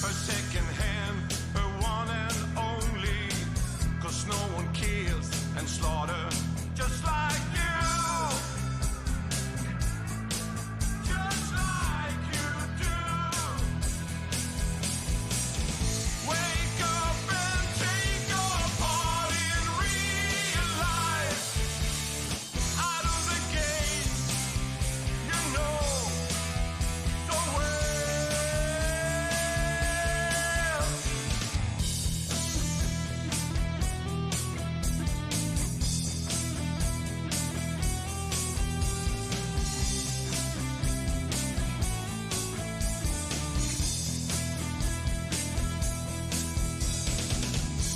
her second hand, her one and only. 'Cause no one kills and slaughter just like you. Just like you do. Wake up and take your part in real life. Out of the gate, you know so well.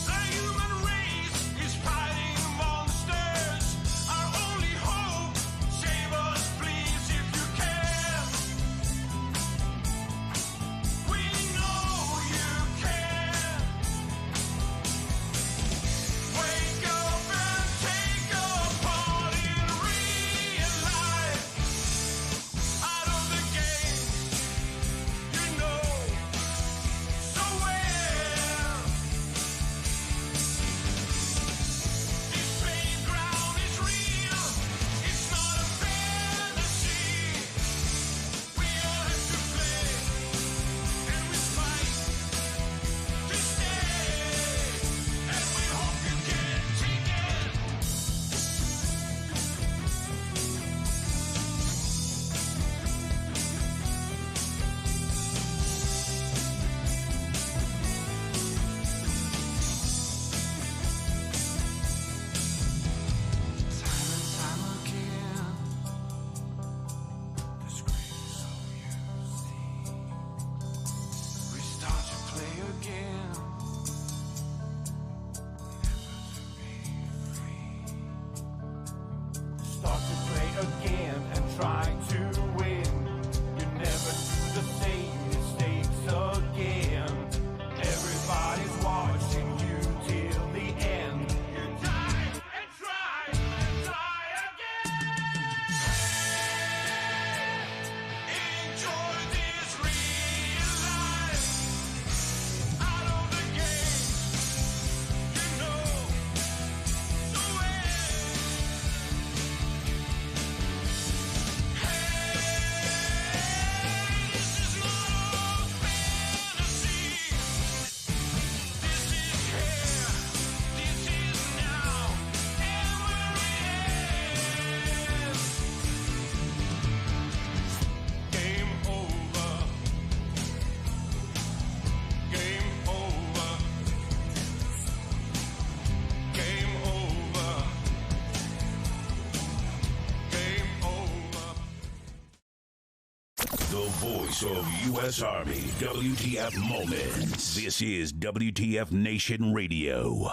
The human race is fighting monsters. Our only hope, save us please if you can. We know you can. Wake up and take your part in real life. Out of the game, you know so well. This playground is real. It's not a fantasy. We all have to play, and we fight to stay. And we hope you can take it. Time and time again, the screen is all you see. We start to play again, never to be free. Start to play again and try to win. You never do the same mistakes again. Everybody's watching you till the end. You die and try again. Enjoy this real life. Out of the game, you know so well. This is not a fantasy. This is here. This is now. And we're in. Game over. Game over. Game over. Game over. The voice of U.S. Army, WTF Moments. This is WTF Nation Radio.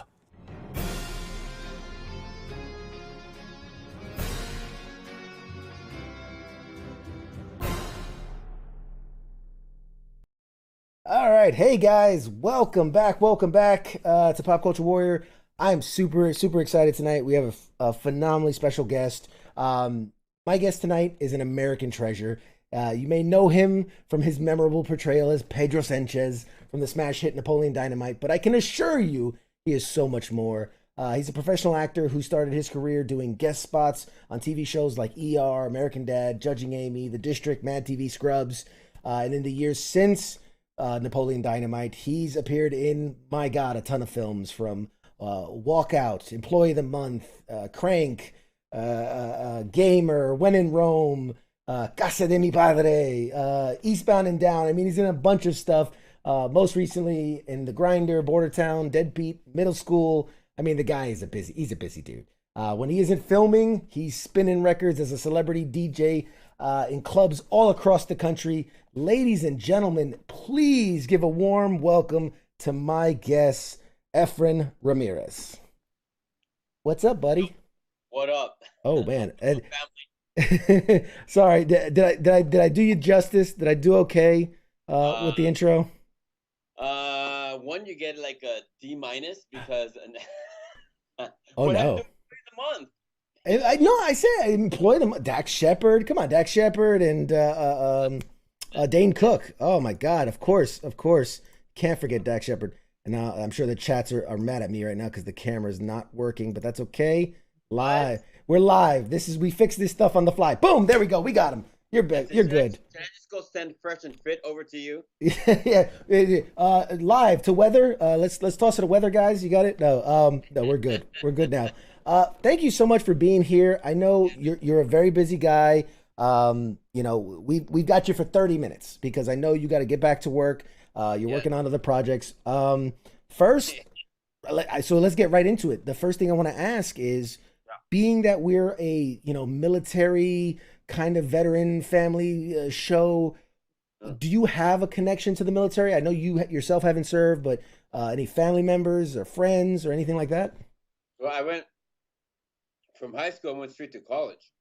All right, hey guys, welcome back to Pop Culture Warrior. I'm super excited tonight. We have a phenomenally special guest. My guest tonight is an American treasure. You may know him from his memorable portrayal as Pedro Sanchez from the smash hit Napoleon Dynamite, but I can assure you he is so much more. He's a professional actor who started his career doing guest spots on TV shows like ER, American Dad, Judging Amy, The District, Mad TV, Scrubs, and in the years since Napoleon Dynamite, he's appeared in, my God, a ton of films from Walkout, Employee of the Month, Crank, Gamer, When in Rome, Casa de mi Padre, Eastbound and Down. I mean, he's in a bunch of stuff. Most recently in The Grinder, Border Town, Deadbeat, Middle School. I mean, the guy is he's a busy dude. When he isn't filming, he's spinning records as a celebrity DJ in clubs all across the country. Ladies and gentlemen, please give a warm welcome to my guest, Efren Ramirez. What's up, buddy? What up? Oh man, sorry. Did I do you justice? Did I do okay with the intro? One, you get like a D- because. Oh no. The month. I said I employed them. Dax Shepard, come on, Dax Shepard and Dane Cook. Oh my God, of course. can't forget Dak Shepard. And now I'm sure the chats are mad at me right now because the camera's not working, but that's okay. Live. We're live. We fixed this stuff on the fly. Boom, there we go. We got him. You're good. You're good. Can I just go send Fresh and Fit over to you? Yeah. Live to weather. Let's toss it to weather, guys. You got it? No, we're good. We're good now. Thank you so much for being here. I know you're a very busy guy. We've got you for 30 minutes because I know you got to get back to work. You're working on other projects. First, so let's get right into it. The first thing I want to ask is, being that we're a military kind of veteran family show, do you have a connection to the military? I know you yourself haven't served, but any family members or friends or anything like that? Well, I went from high school and went straight to college.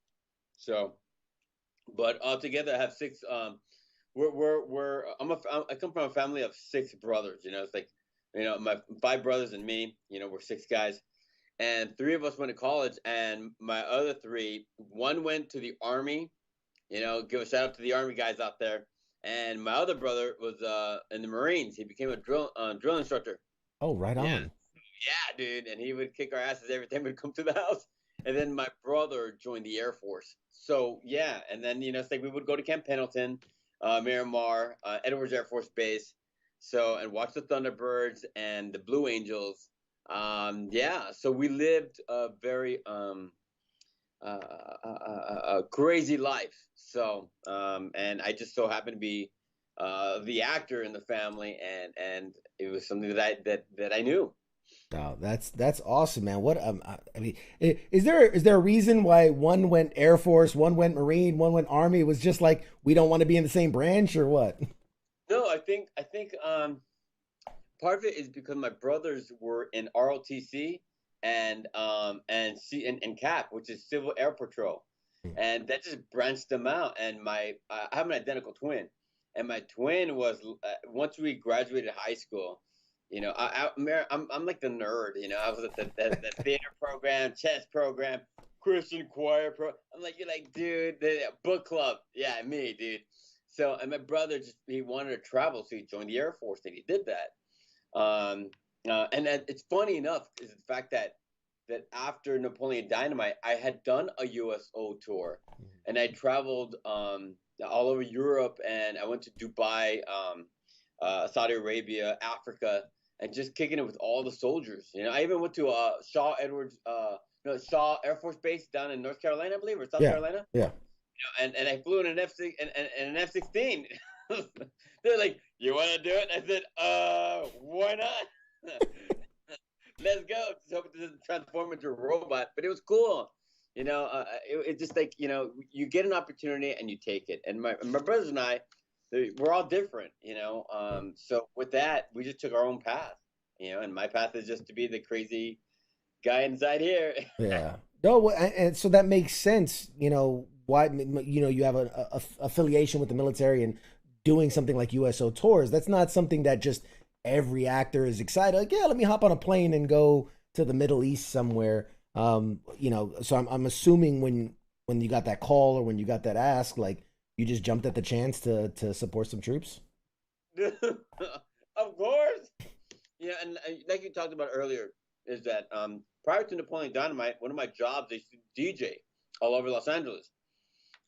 So, but altogether, I have six. I come from a family of six brothers. It's like, my 5 brothers and me. We're 6 guys, and 3 of us went to college, and my other 3, one went to the Army. Give a shout out to the Army guys out there. And my other brother was in the Marines. He became a drill instructor. Oh, right on. Yeah, dude. And he would kick our asses every time we'd come to the house. And then my brother joined the Air Force. So, yeah. And then, it's like we would go to Camp Pendleton, Miramar, Edwards Air Force Base. So, and watch the Thunderbirds and the Blue Angels. So we lived a very crazy life. So, and I just so happened to be the actor in the family, and it was something that I knew. Oh, that's awesome, man. What I mean, is there a reason why one went Air Force, one went Marine, one went Army? It was just like we don't want to be in the same branch, or what? No, I think part of it is because my brothers were in ROTC and CAP, which is Civil Air Patrol, and that just branched them out. And I have an identical twin, and my twin was once we graduated high school. I'm like the nerd. I was at the theater program, chess program, Christian choir I'm like, you're like, dude, the book club. Yeah, me, dude. So, and my brother he wanted to travel, so he joined the Air Force, and he did that. And it's funny enough is the fact that after Napoleon Dynamite, I had done a USO tour, and I traveled all over Europe, and I went to Dubai, Saudi Arabia, Africa, and just kicking it with all the soldiers. I even went to Shaw Air Force Base down in North Carolina, I believe, or South Carolina. Yeah. And I flew in an F-16. They're like, "You want to do it?" I said, why not? Let's go. Just hope it doesn't transform into a robot. But it was cool. It's just like, you get an opportunity and you take it. And my brothers and I, we're all different, So with that, we just took our own path, and my path is just to be the crazy guy inside here. Yeah. No, and so that makes sense. Why, you have a affiliation with the military and doing something like USO tours. That's not something that just every actor is excited. Like, yeah, let me hop on a plane and go to the Middle East somewhere. So I'm assuming when you got that call or when you got that ask, like, you just jumped at the chance to support some troops. Of course. Yeah, and like you talked about earlier, is that prior to Napoleon Dynamite, one of my jobs, I used to DJ all over Los Angeles.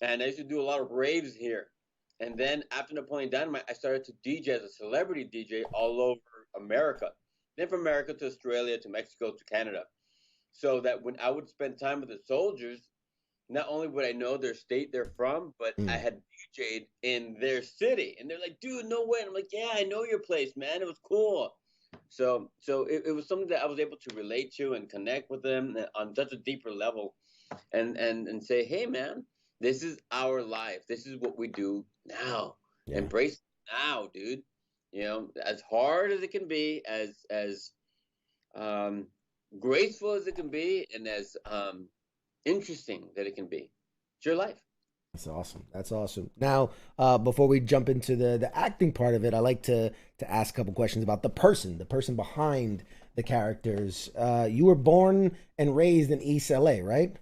And I used to do a lot of raves here. And then after Napoleon Dynamite, I started to DJ as a celebrity DJ all over America. Then from America to Australia to Mexico to Canada. So that when I would spend time with the soldiers, not only would I know their state they're from, but I had DJ'd in their city. And they're like, dude, no way. And I'm like, yeah, I know your place, man. It was cool. So it was something that I was able to relate to and connect with them on such a deeper level and say, hey, man, this is our life. This is what we do now. Yeah. Embrace it now, dude. As hard as it can be, as graceful as it can be, and as interesting that it can be. It's your life. That's awesome. That's awesome. Now, before we jump into the acting part of it, I like to ask a couple questions about the person behind the characters. You were born and raised in East LA, right?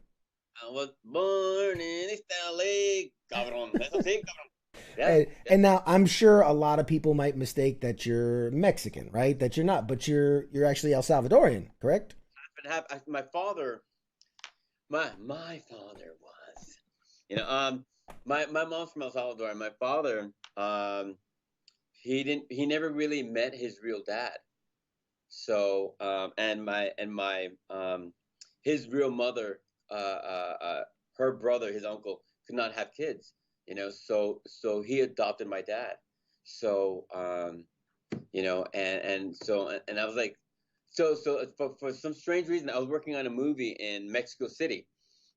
I was born in East LA. Cabrón. Eso sí, cabrón. Yeah. And now I'm sure a lot of people might mistake that you're Mexican, right? That you're not, but you're actually El Salvadorian, correct? My father, my father was, my mom's from El Salvador, and my father, he never really met his real dad. So, his real mother, her brother, his uncle, could not have kids, so he adopted my dad. So, and I was like, for some strange reason, I was working on a movie in Mexico City,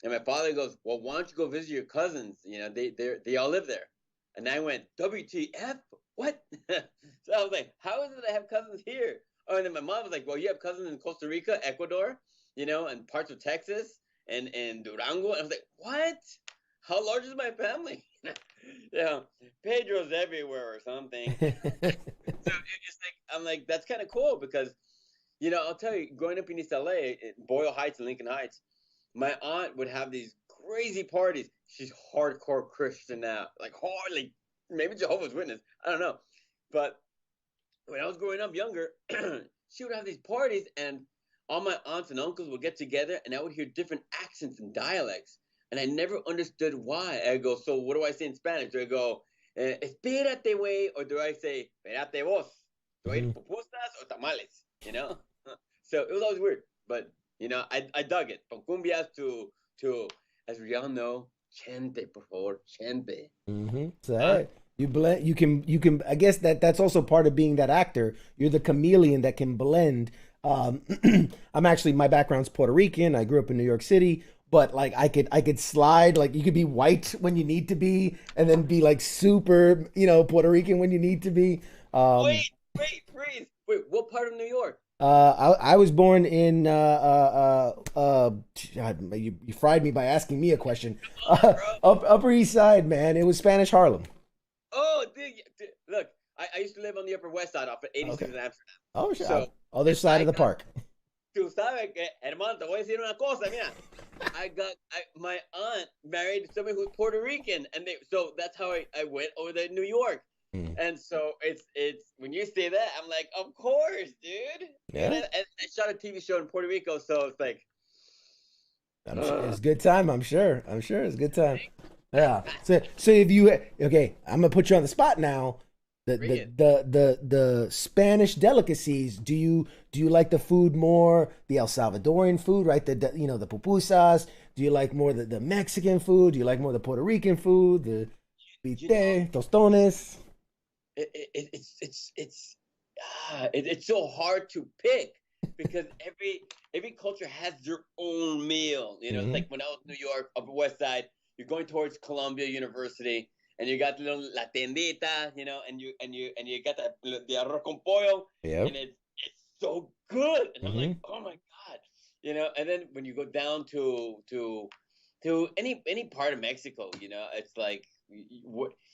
and my father goes, "Well, why don't you go visit your cousins? They all live there." And I went, "WTF? What?" So I was like, "How is it I have cousins here?" Oh, and then my mom was like, "Well, you have cousins in Costa Rica, Ecuador, and parts of Texas and Durango." And I was like, "What? How large is my family?" Pedro's everywhere or something. So it's like, I'm like, that's kind of cool because, I'll tell you, growing up in East LA, Boyle Heights and Lincoln Heights, my aunt would have these crazy parties. She's hardcore Christian now, like maybe Jehovah's Witness. I don't know. But when I was growing up younger, she would have these parties, and all my aunts and uncles would get together, and I would hear different accents and dialects. And I never understood why. I go, "So what do I say in Spanish?" Do I go, "Espérate, güey," or do I say, "Espérate vos"? Do I eat pupusas or tamales? So it was always weird. But, I dug it. From cumbias to, as we all know, chente, por favor, chente. So you blend. You can. I guess that's also part of being that actor. You're the chameleon that can blend. I'm actually, my background's Puerto Rican. I grew up in New York City. But like I could slide, like you could be white when you need to be, and then be like super, Puerto Rican when you need to be. Wait, freeze. Wait, what part of New York? I was born in you fried me by asking me a question. Upper East Side, man. It was Spanish Harlem. Oh, dude, look, I used to live on the Upper West Side off at 86 in Amsterdam. Oh, sure. So, other side of the park. Tú sabes que, hermano, te voy a decir una cosa, mira. My aunt married somebody who's Puerto Rican, and so that's how I went over to New York. And so it's when you say that, I'm like, of course, dude. Yeah. And I shot a TV show in Puerto Rico, so it's like, it's a good time. I'm sure it's a good time. Yeah. So if you I'm gonna put you on the spot now. The Spanish delicacies. Do you like the food more, the El Salvadorian food, right? The pupusas. Do you like more the Mexican food? Do you like more the Puerto Rican food? The pite, tostones. It's so hard to pick because every culture has their own meal. It's like when I was in New York, Upper West Side, you're going towards Columbia University. And you got the little la tiendita, and you got the arroz con pollo, and it's so good. And I'm like, oh my god, And then when you go down to any part of Mexico, it's like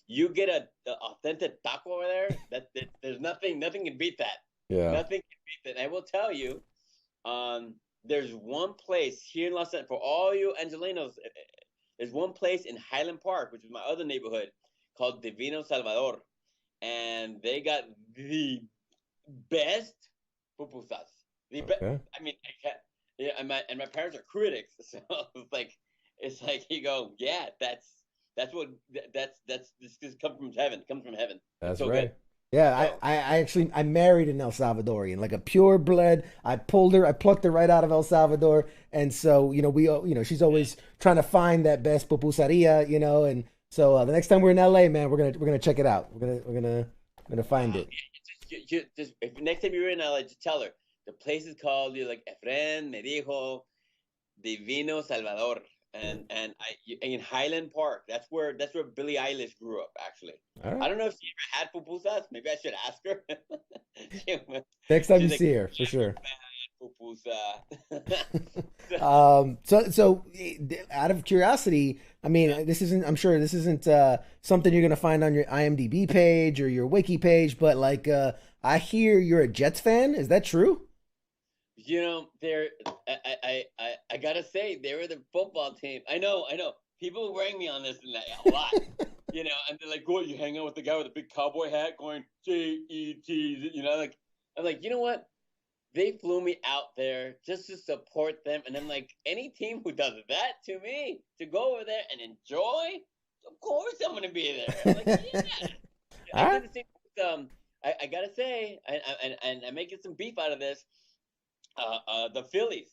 you get a authentic taco over there. There's nothing can beat that. Yeah, nothing can beat that. And I will tell you, there's one place here in Los Angeles for all you Angelenos. There's one place in Highland Park, which is my other neighborhood, called Divino Salvador, and they got the best pupusas. I mean, I can't. Yeah, and my parents are critics, so it's like you go, yeah, this comes from heaven. Comes from heaven. That's so right. Good. Yeah, I actually married an El Salvadorian, like a pure blood. I plucked her right out of El Salvador, and so she's always trying to find that best pupusaria, and so the next time we're in LA, man, we're gonna check it out. We're gonna find it. Just if next time you're in LA, just tell her the place is called Efren me dijo Divino Salvador. And in Highland Park, that's where Billie Eilish grew up. Actually, right. I don't know if she ever had pupusas. Maybe I should ask her. Next time you see her, for sure. Pupusa. So out of curiosity, I mean, I'm sure this isn't something you're gonna find on your IMDb page or your wiki page, but I hear you're a Jets fan. Is that true? I gotta say, they were the football team. I know. People bring me on this a lot. you know, and they're like, "What? You hang out with the guy with the big cowboy hat, going J-E-T," you know, like I'm like, you know what? They flew me out there just to support them, and I'm like, any team who does that to me, to go over there and enjoy, of course I'm gonna be there. I'm like, yeah. All I right. did the same with, I gotta say, and I'm making some beef out of this. The Phillies,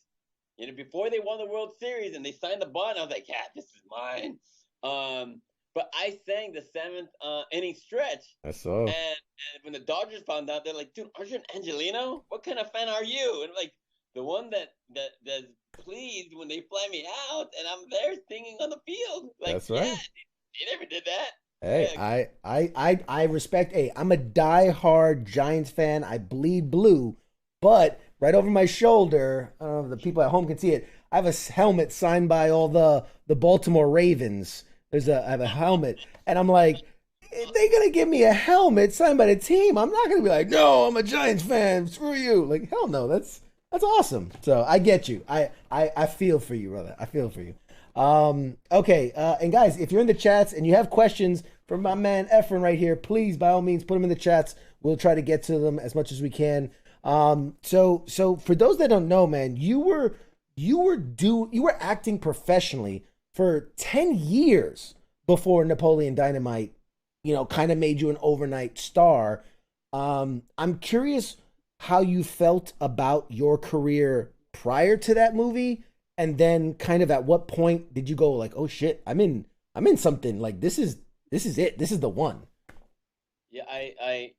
you know, before they won the World Series and they signed the bond, I was like, yeah, this is mine. But I sang the seventh inning stretch, I saw. and when the Dodgers found out, they're like, dude, aren't you an Angelino? What kind of fan are you? And I'm like, the one that's pleased when they fly me out, and I'm there singing on the field. Like, That's yeah, right. they never did that. Hey, Yeah, I respect. Hey, I'm a diehard Giants fan. I bleed blue, but right over my shoulder, I don't know if the people at home can see it. I have a helmet signed by all the Baltimore Ravens. I have a helmet, and I'm like, if they're gonna give me a helmet signed by the team, I'm not gonna be like, no, I'm a Giants fan. Screw you. Like, hell no. That's awesome. So I get you. I feel for you, brother. I feel for you. Okay, and guys, if you're in the chats and you have questions for my man Efren right here, please, by all means, put them in the chats. We'll try to get to them as much as we can. So for those that don't know, man, you were acting professionally for 10 years before Napoleon Dynamite, kind of made you an overnight star. I'm curious how you felt about your career prior to that movie, and then kind of at what point did you go like, oh shit, I'm in something, like this is it, this is the one. yeah. I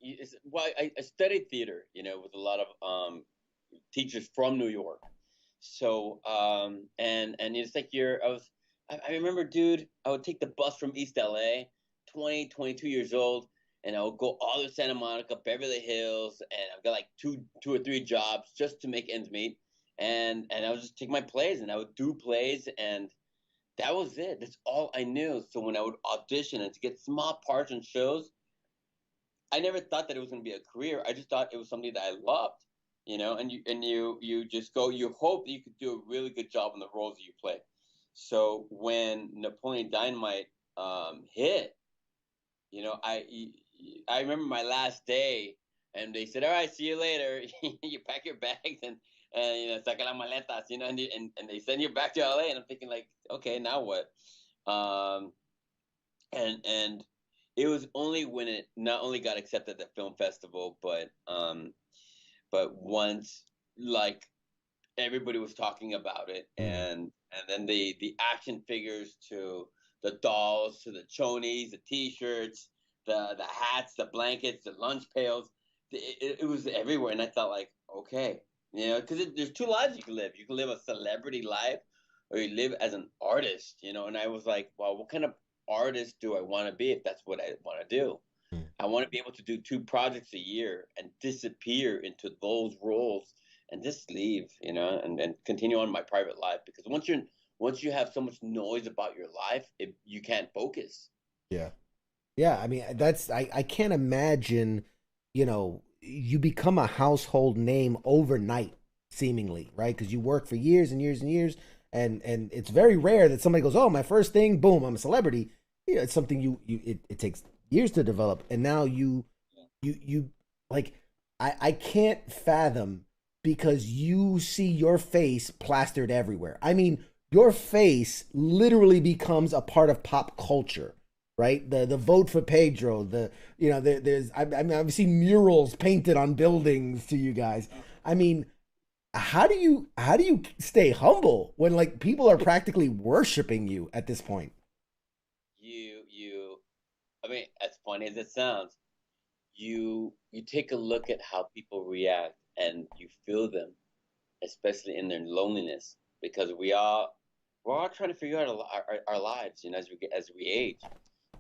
studied theater, you know, with a lot of teachers from New York. So and it's like I remember, dude, I would take the bus from East LA, 22 years old, and I would go all to Santa Monica, Beverly Hills, and I've got like two or three jobs just to make ends meet. And I would just take my plays and I would do plays, and that was it. That's all I knew. So when I would audition and to get small parts in shows, I never thought that it was going to be a career. I just thought it was something that I loved, you know. And you just go. You hope that you could do a really good job in the roles that you play. So when Napoleon Dynamite hit, you know, I remember my last day, and they said, "All right, see you later. You pack your bags and you know, saca las maletas, you know, and they send you back to LA." And I'm thinking like, okay, now what? Um, and it was only when it not only got accepted at the film festival, but once like everybody was talking about it, Mm. and then the action figures to the dolls to the chonies, the t-shirts, the hats, the blankets, the lunch pails, it was everywhere. And I thought like, okay, you know, because there's two lives you can live. You can live a celebrity life, or you live as an artist, you know. And I was like, well, what kind of artist do I want to be if that's what I want to do? I want to be able to do two projects a year and disappear into those roles and just leave, you know, and continue on my private life. Because once you have so much noise about your life, you can't focus. Yeah. Yeah, I mean, I can't imagine, you become a household name overnight, seemingly, right? Because you work for years and years and years, and it's very rare that somebody goes, "Oh, my first thing, boom, I'm a celebrity." It's something it takes years to develop, and now you like, I can't fathom, because you see your face plastered everywhere. I mean, your face literally becomes a part of pop culture, right? The vote for Pedro, there's I mean, I've seen murals painted on buildings to you guys. I mean, how do you stay humble when like people are practically worshiping you at this point? You I mean, as funny as it sounds, you take a look at how people react and you feel them, especially in their loneliness, because we're all trying to figure out our lives, you know, as we age,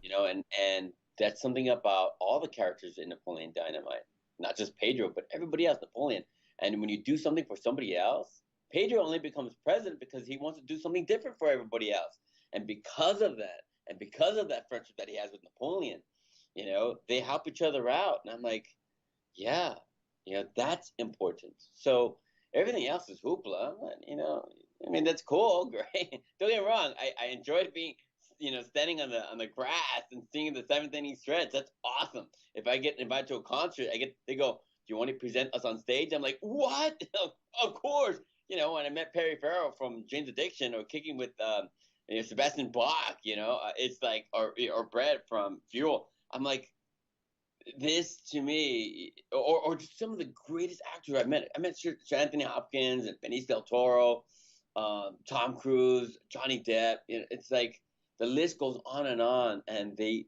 you know. And that's something about all the characters in Napoleon Dynamite, not just Pedro, but everybody else, Napoleon. And when you do something for somebody else, Pedro only becomes president because he wants to do something different for everybody else. And because of that, and because of that friendship that he has with Napoleon, you know, they help each other out. And I'm like, yeah, you know, that's important. So everything else is hoopla, you know. I mean, that's cool, great. Don't get me wrong. I enjoyed being standing on the grass and singing the seventh inning stretch. That's awesome. If I get invited to a concert, they go, "Do you want to present us on stage?" I'm like, "What? Of course." When I met Perry Farrell from Jane's Addiction, or kicking with Sebastian Bach, it's like, or Brett from Fuel. I'm like, this to me, or just some of the greatest actors I've met. I met Sir Anthony Hopkins and Benicio del Toro, Tom Cruise, Johnny Depp. It's like the list goes on, and they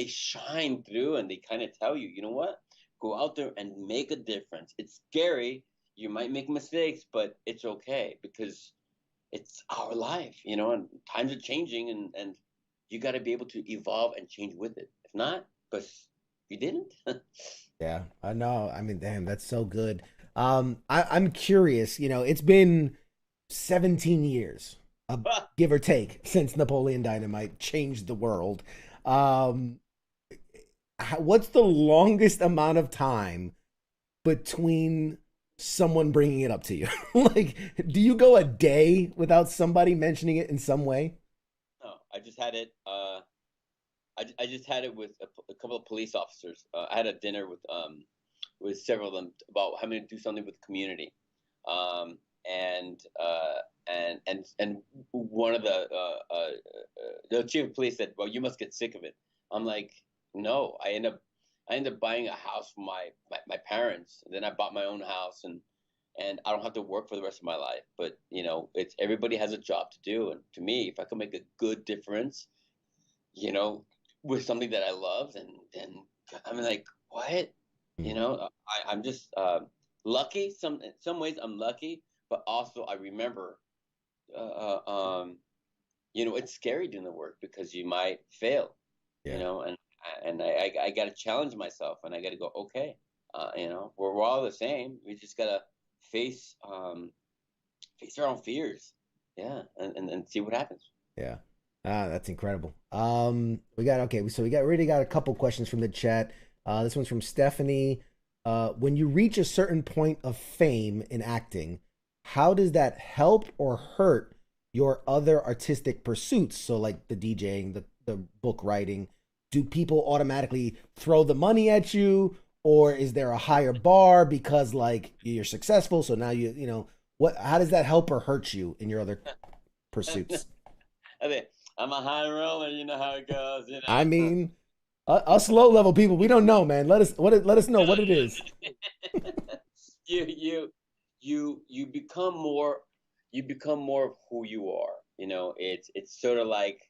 shine through, and they kind of tell you, you know what, go out there and make a difference. It's scary. You might make mistakes, but it's okay, because it's our life, and times are changing, and you got to be able to evolve and change with it. If not, but you didn't. Yeah, I know. I mean, damn, that's so good. I'm curious. It's been 17 years, give or take, since Napoleon Dynamite changed the world. What's the longest amount of time between someone bringing it up to you? Like, do you go a day without somebody mentioning it in some way? No, I just had it. I just had it with a couple of police officers. I had a dinner with several of them about having to do something with the community, and one of the chief of police said, "Well, you must get sick of it." I'm like, no. I end up buying a house for my parents, and then I bought my own house, and I don't have to work for the rest of my life. But it's, everybody has a job to do, and to me, if I can make a good difference, with something that I love, then I'm like, what? I'm just lucky. In some ways I'm lucky, but also I remember, it's scary doing the work, because you might fail, and I got to challenge myself, and I got to go, okay, we're all the same. We just got to face our own fears. Yeah. And see what happens. Yeah. That's incredible. We got already got a couple questions from the chat. This one's from Stephanie. When you reach a certain point of fame in acting, how does that help or hurt your other artistic pursuits? So like the DJing, the book writing, do people automatically throw the money at you, or is there a higher bar because like you're successful? So now how does that help or hurt you in your other pursuits? I'm a high roller, you know how it goes. I mean, us low level people, we don't know, man. Let us know what it is. You become more of who you are. It's sort of like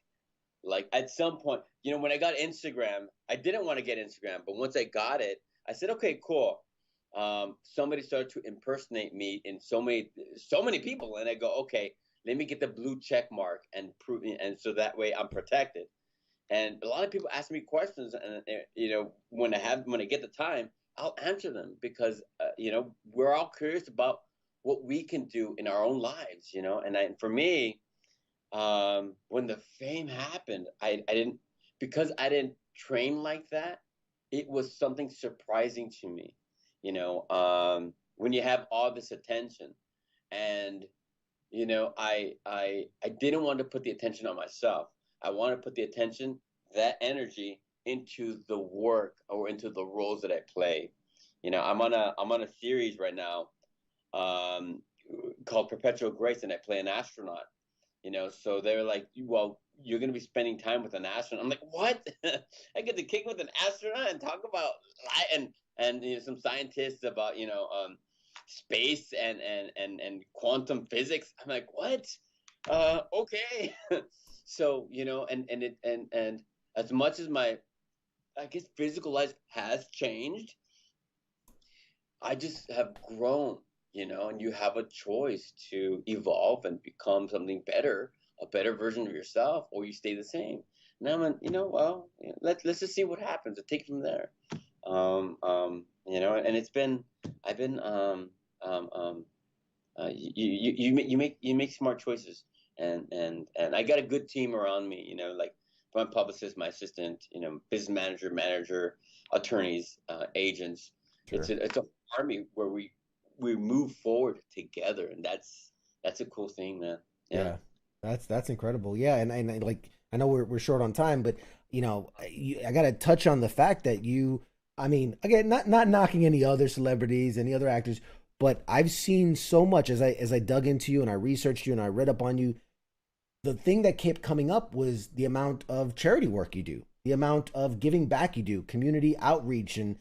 at some point, when I got Instagram, I didn't want to get Instagram, but once I got it, I said, okay, cool. Somebody started to impersonate me in so many people, and I go, okay, let me get the blue check mark and prove, and so that way I'm protected. And a lot of people ask me questions, and when I get the time, I'll answer them, because we're all curious about what we can do in our own lives, And for me, when the fame happened, I didn't train like that. It was something surprising to me, when you have all this attention, and I didn't want to put the attention on myself. I want to put the attention, that energy, into the work or into the roles that I play. I'm on a series right now, called Perpetual Grace, and I play an astronaut. So they're like, well, you're going to be spending time with an astronaut. I'm like, what? I get to kick with an astronaut and talk about and some scientists about space and quantum physics. I'm like, what? Okay. So and as much as my, I guess, physical life has changed, I just have grown, and you have a choice to evolve and become something better, a better version of yourself, or you stay the same. Now let's just see what happens and take it from there. And you make smart choices, and I got a good team around me, like my publicist, my assistant, business manager, attorneys, agents. Sure. It's a army where we move forward together, and that's a cool thing, man. Yeah. That's incredible. Yeah, and I know we're short on time, but I got to touch on the fact that I mean, again, not knocking any other celebrities, any other actors, but I've seen so much as I dug into you and I researched you and I read up on you. The thing that kept coming up was the amount of charity work you do, the amount of giving back you do, community outreach, and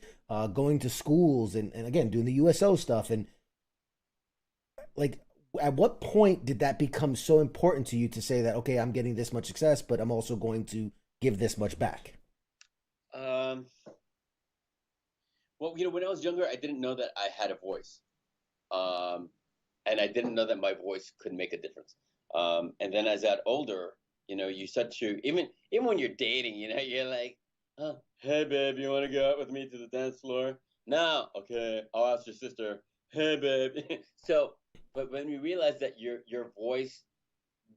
going to schools, and again doing the USO stuff. And like, at what point did that become so important to you to say that, okay, I'm getting this much success, but I'm also going to give this much back? Well, when I was younger, I didn't know that I had a voice. And I didn't know that my voice could make a difference. And then as I got older, you start to, even when you're dating, you're like, oh, hey, babe, you want to go out with me to the dance floor? No. Okay, I'll ask your sister. Hey, babe. But when you realize that your voice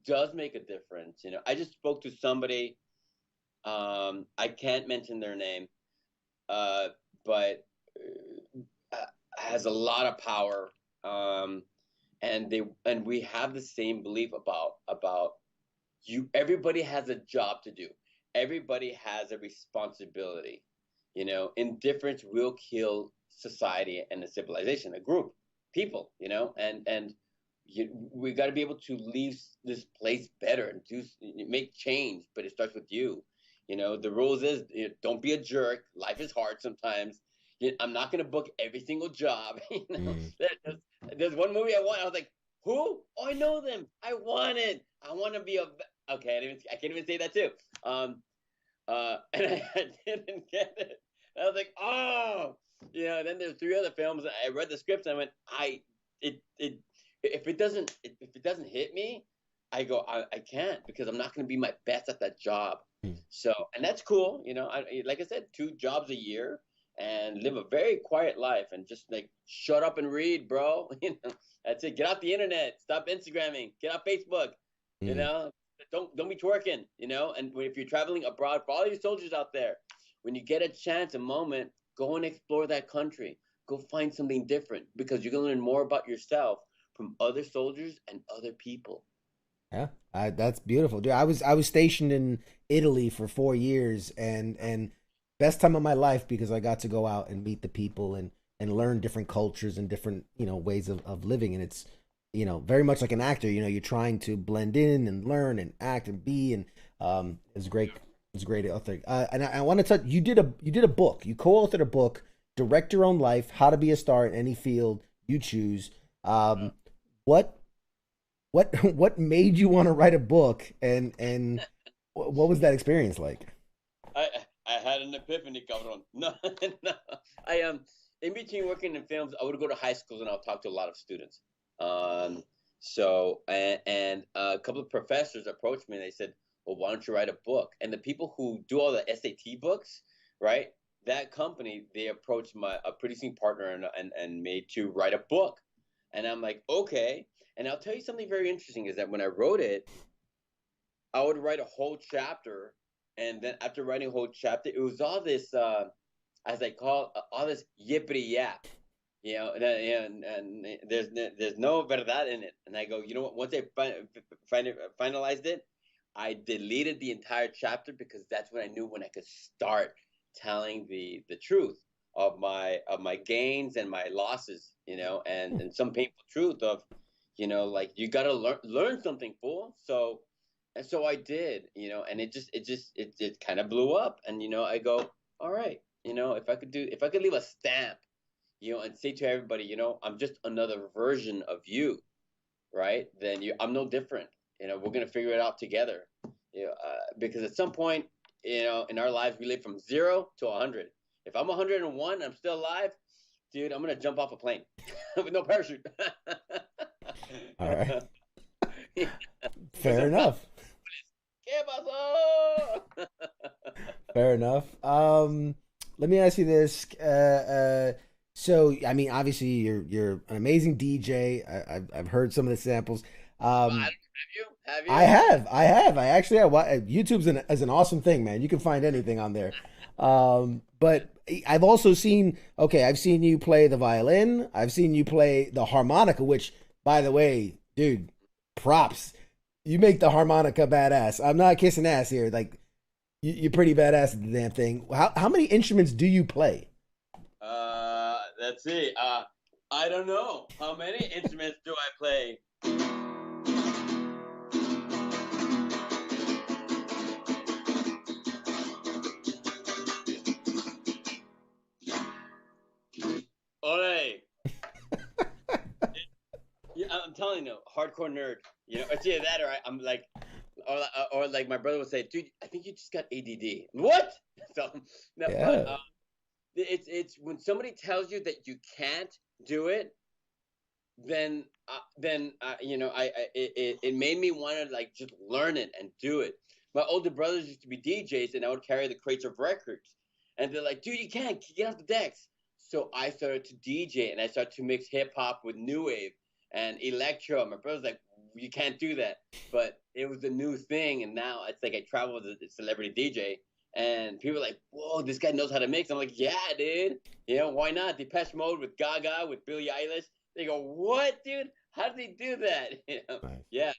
does make a difference, I just spoke to somebody, I can't mention their name, but has a lot of power, and we have the same belief about you. Everybody has a job to do. Everybody has a responsibility. Indifference will kill society and a civilization, a group, people. We got to be able to leave this place better and make change, but it starts with you. The rules is, don't be a jerk. Life is hard sometimes. I'm not going to book every single job. There's one movie I want. I was like, who? Oh, I know them. I want to be okay. I can't even say that too. And I didn't get it. I was like, oh, then there's 3 other films. I read the scripts and I went, if it doesn't hit me, I go, I can't, because I'm not going to be my best at that job. So, and that's cool. Like I said, 2 jobs a year and live a very quiet life and just like shut up and read, bro. That's it. Get off the internet. Stop Instagramming. Get off Facebook. Don't be twerking. And if you're traveling abroad, for all you soldiers out there, when you get a chance, a moment, go and explore that country. Go find something different, because you're gonna learn more about yourself from other soldiers and other people. Yeah, that's beautiful, dude. I was stationed in Italy for 4 years, and best time of my life, because I got to go out and meet the people and learn different cultures and different ways of living. And it's very much like an actor. You're trying to blend in and learn and act and be, and it's great. It's great author. And I want to touch. You did a book. You co-authored a book, Direct Your Own Life: How to Be a Star in Any Field You Choose. What made you want to write a book, and what was that experience like? I had an epiphany, cabrón. No. I in between working in films, I would go to high schools and I'll talk to a lot of students. So a couple of professors approached me and they said, well, why don't you write a book? And the people who do all the SAT books, right? That company, they approached a producing partner and made to write a book. And I'm like, okay. And I'll tell you something very interesting is that when I wrote it, I would write a whole chapter. And then after writing a whole chapter, it was all this, as I call all this yippity yap, and there's no verdad in it. And I go, you know what? Once I finalized it, I deleted the entire chapter, because that's when I knew when I could start telling the truth of my gains and my losses, and some painful truth of, like, you got to learn something, fool. So I did, and it kind of blew up. And, I go, all right, if I could leave a stamp, and say to everybody, I'm just another version of you, right? Then I'm no different. We're going to figure it out together. Because at some point, in our lives, we live from 0 to 100. If I'm 101 and I'm still alive, dude, I'm going to jump off a plane with no parachute. All right. Fair enough. Fair enough. Let me ask you this. So, I mean, obviously, you're an amazing DJ. I've heard some of the samples. Have you? I have. I actually have. YouTube's is an awesome thing, man. You can find anything on there. But I've also seen. Okay, I've seen you play the violin. I've seen you play the harmonica, which, by the way, dude, props. You make the harmonica badass. I'm not kissing ass here. Like you're pretty badass at the damn thing. How many instruments do you play? Let's see. I don't know. How many instruments do I play? Ole. Yeah, I'm telling you, hardcore nerd. You know, it's either that or I'm like, or like my brother would say, dude, I think you just got ADD. What? So, no, Yeah. but it's when somebody tells you that you can't do it, then you know, it made me want to like just learn it and do it. My older brothers used to be DJs, and I would carry the crates of records, and they're like, dude, you can't get off the decks. So I started to DJ, and I started to mix hip hop with new wave and electro. My brother's like, you can't do that, but it was a new thing, and now it's like I travel as a celebrity DJ, and people are like, whoa, this guy knows how to mix. I'm like, yeah, dude. You know, why not? Depeche Mode with Gaga, with Billie Eilish. They go, what, dude? How did they do that? You know? Nice. Yeah.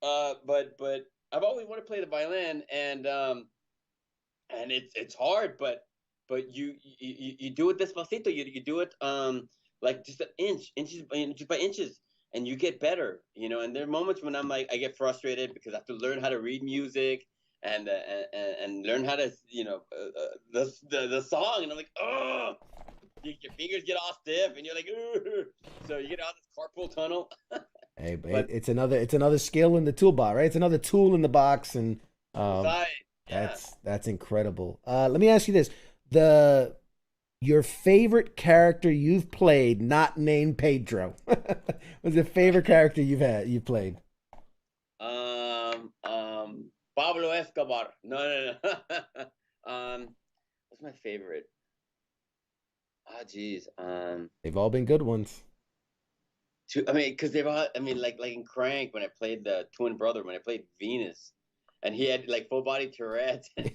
But I've always wanted to play the violin, and it's hard, but you do it despacito. You do it like just inches by inches, and you get better. You know, and there are moments when I'm like, I get frustrated because I have to learn how to read music and learn how to, you know, the song, and I'm like, oh, your fingers get all stiff, and you're like, ugh. So you get out this carpal tunnel. Hey, but it's another skill in the toolbox, right? It's another tool in the box, and that's incredible. Let me ask you this: your favorite character you've played, not named Pedro, was the favorite character you've played? Pablo Escobar. No. What's my favorite? Oh, geez. They've all been good ones. I mean, because they've all. I mean, like in Crank, when I played the twin brother, when I played Venus, and he had like full body Tourette's, and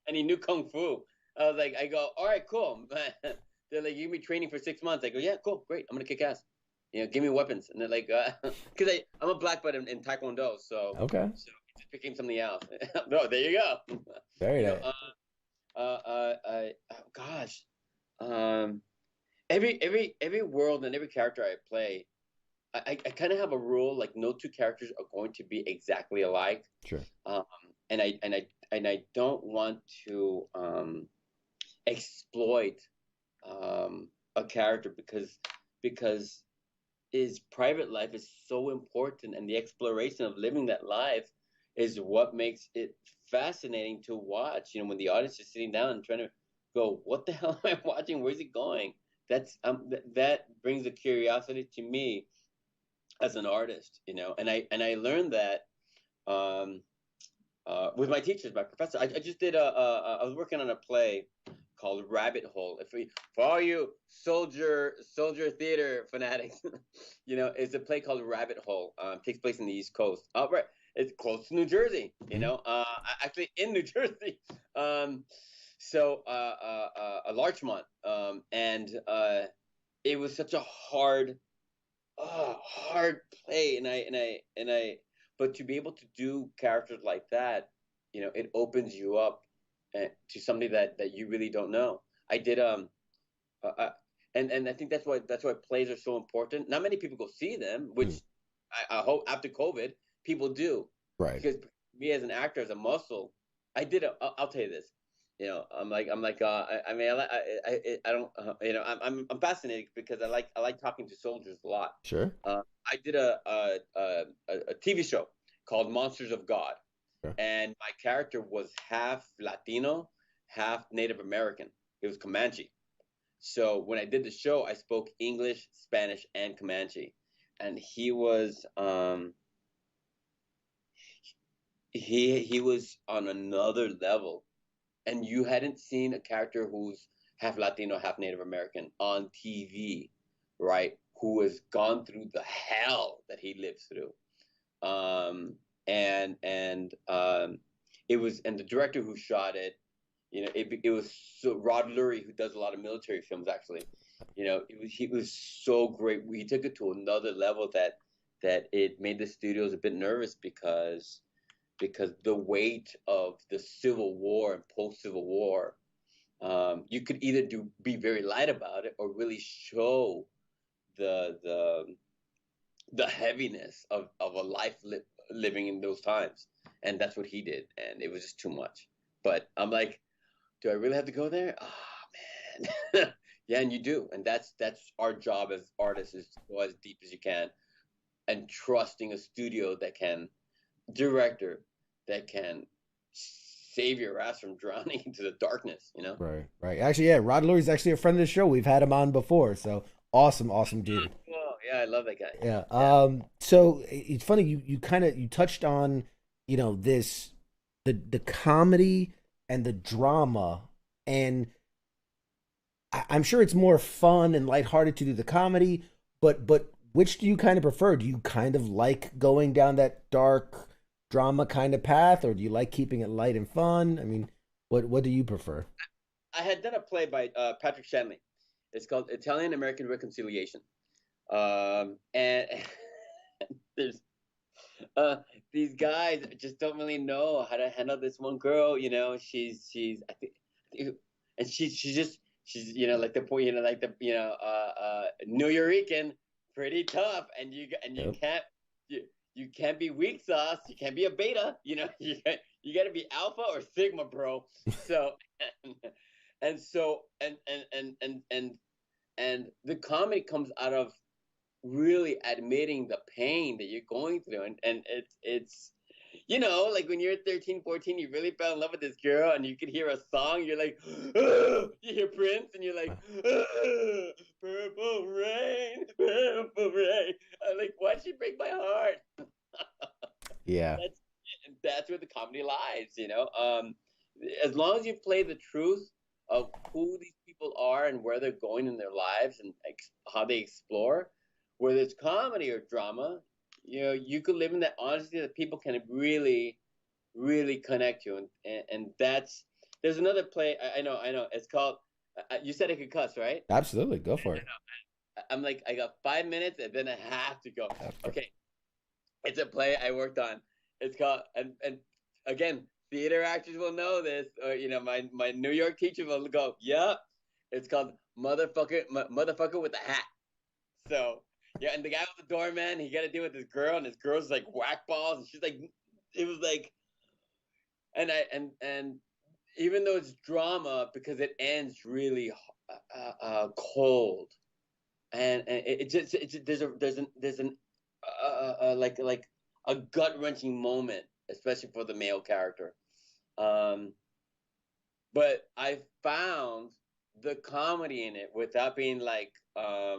he knew kung fu. I was like, I go, all right, cool. They're like, you be training for 6 months. I go, yeah, cool, great. I'm gonna kick ass. You know, give me weapons. And they're like, because I'm a black belt in Taekwondo, so okay, so it just became something else. No, there you go. Very nice. Gosh, every world and every character I play, I kind of have a rule, like no two characters are going to be exactly alike. Sure. And I don't want to exploit a character because his private life is so important, and the exploration of living that life is what makes it fascinating to watch. You know, when the audience is sitting down and trying to go, what the hell am I watching? Where's it going? That's that brings a curiosity to me as an artist, you know. And I learned that with my teachers, my professor. I just did I was working on a play called Rabbit Hole. For all you soldier theater fanatics, you know, it's a play called Rabbit Hole. Takes place in the East Coast. Right, it's close to New Jersey. You know, actually in New Jersey. So Larchmont. And it was such a hard play, and I. But to be able to do characters like that, you know, it opens you up to somebody that you really don't know. I did and I think that's why plays are so important. Not many people go see them, which I hope after COVID people do. Right. Because me as an actor, as a muscle, I'll tell you this. You know, I'm like I mean I don't you know, I'm fascinated because I like talking to soldiers a lot. Sure. I did a TV show called Monsters of God. Sure. And my character was half Latino, half Native American. It was Comanche. So when I did the show, I spoke English, Spanish, and Comanche. And he was he was on another level. And you hadn't seen a character who's half Latino, half Native American on TV, right? Who has gone through the hell that he lives through. It was, and the director who shot it, you know, it was so Rod Lurie, who does a lot of military films, actually, you know, he was so great. He took it to another level that that it made the studios a bit nervous because the weight of the Civil War and post-Civil War, you could either be very light about it or really show the heaviness of a life living in those times, and that's what he did, and it was just too much. But I'm like, do I really have to go there? Oh man, yeah, and you do, and that's our job as artists, is to go as deep as you can, and trusting a studio director that can save your ass from drowning into the darkness, you know? Right. Actually, yeah, Rod Lurie's actually a friend of the show. We've had him on before, so awesome dude. Oh, yeah, I love that guy. Yeah. So it's funny you kind of touched on, this the comedy and the drama, and I'm sure it's more fun and lighthearted to do the comedy, but which do you kind of prefer? Do you kind of like going down that dark drama kind of path, or do you like keeping it light and fun? I mean, what do you prefer? I had done a play by Patrick Shanley. It's called Italian American Reconciliation. And there's these guys just don't really know how to handle this one girl. She's I think, and she's like the point, like the New Yorican, pretty tough, and you can't you can't be weak sauce. You can't be a beta. You got to be alpha or sigma, bro. So and the comedy comes out of really admitting the pain that you're going through, and it's like when you're 13, 14, you really fell in love with this girl, and you could hear a song, you're like, you hear Prince, and you're like, purple rain, purple rain. I'm like, why'd she break my heart? Yeah, that's where the comedy lies. As long as you play the truth of who these people are and where they're going in their lives and how they explore, whether it's comedy or drama, you could live in that honesty that people can really, really connect to. And there's another play. I know. It's called, you said I could cuss, right? Absolutely. Go for it. I'm like, I got 5 minutes and then I have to go. Okay. It's a play I worked on. It's called, and again, theater actors will know this, or, my New York teacher will go, yeah, it's called Motherfucker with a Hat. So, yeah, and the guy with the doorman, he got to deal with this girl, and this girl's like whack balls, and she's like, it was like, and even though it's drama, because it ends really cold, and there's an like a gut wrenching moment, especially for the male character, but I found the comedy in it without being like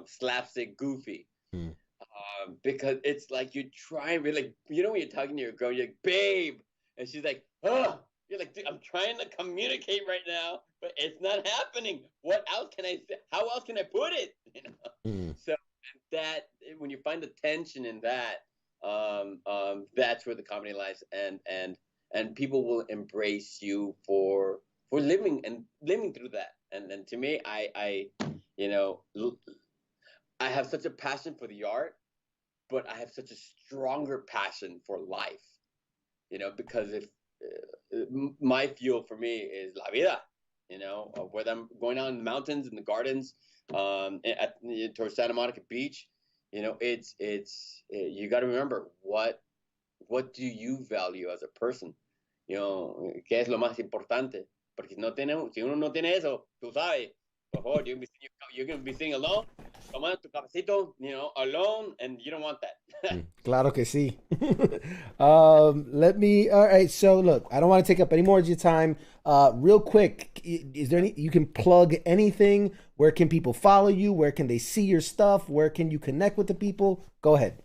slapstick goofy. Because it's like you try and really, when you're talking to your girl, you're like, babe, and she's like, oh, you're like, dude, I'm trying to communicate right now, but it's not happening. What else can I say? How else can I put it? So that when you find the tension in that, that's where the comedy lies, and people will embrace you for living through that. And to me, I have such a passion for the art, but I have such a stronger passion for life, because if my fuel for me is la vida, whether I'm going out in the mountains, in the gardens, towards Santa Monica Beach, it's you got to remember what do you value as a person, qué es lo más importante, porque si uno no tiene eso, tú sabes, por favor, you're going to be sitting alone, tomando tu cafecito, alone, and you don't want that. Claro que sí. All right, so look, I don't want to take up any more of your time. Real quick, is there you can plug anything? Where can people follow you? Where can they see your stuff? Where can you connect with the people? Go ahead.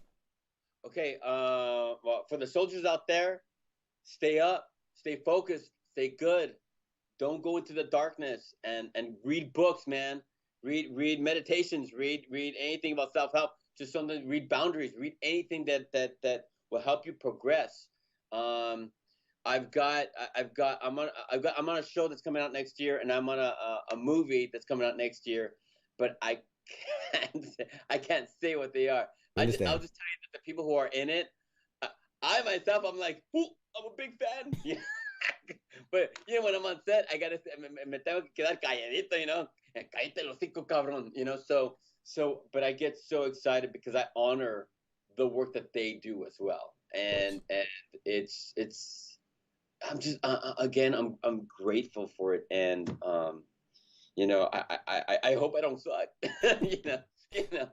Okay, well, for the soldiers out there, stay up, stay focused, stay good. Don't go into the darkness, and read books, man. Read meditations, read anything about self-help, just something, read boundaries, read anything that will help you progress. I'm on a show that's coming out next year, and I'm on a movie that's coming out next year, but I I can't say what they are. I'll just tell you that the people who are in it, I myself, I'm like, ooh, I'm a big fan. Yeah. But you know, when I'm on set, I gotta me tengo que quedar calladito, you know, cállate el hocico, cabrón, you know. So, but I get so excited because I honor the work that they do as well, and it's I'm just again I'm grateful for it, and you know, I hope I don't suck. you know.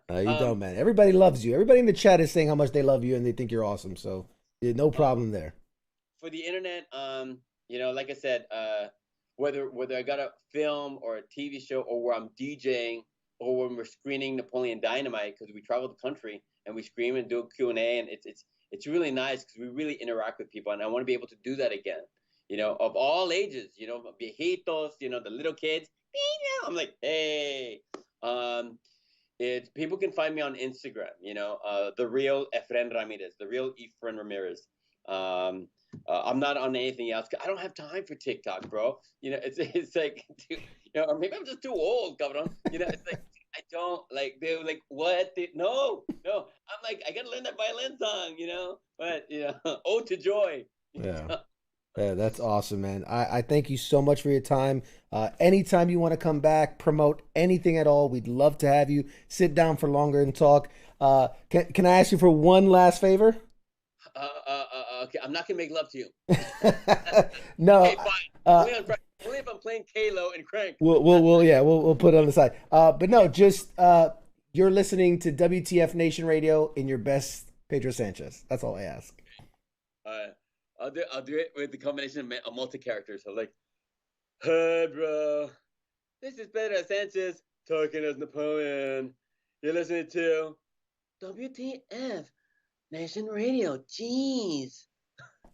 You don't, man. Everybody loves you. Everybody in the chat is saying how much they love you and they think you're awesome. So no problem there. For the internet, you know, like I said, whether I got a film or a TV show or where I'm DJing or when we're screening Napoleon Dynamite, because we travel the country and we scream and do a Q&A, and it's really nice because we really interact with people, and I want to be able to do that again. You know, of all ages, you know, viejitos, you know, the little kids. I'm like, hey, people can find me on Instagram, you know, the real Efren Ramirez, the real Efren Ramirez. I'm not on anything else. I don't have time for TikTok, bro. You know, it's like, dude, you know, or maybe I'm just too old, cabrón. You know, it's like, I don't like, they're like, what? No. I'm like, I got to learn that violin song, you know, but, you know, Ode to Joy. Yeah. Yeah, that's awesome, man. I thank you so much for your time. Anytime you want to come back, promote anything at all, we'd love to have you sit down for longer and talk. Can I ask you for one last favor? Okay, I'm not gonna make love to you. No. Hey, only if I'm playing Kalo and Crank. We'll put it on the side. But no, just you're listening to WTF Nation Radio in your best Pedro Sanchez. That's all I ask. I'll do it with the combination of multi-characters. So like, hey, bro, this is Pedro Sanchez talking as Napoleon. You're listening to WTF Nation Radio. Jeez.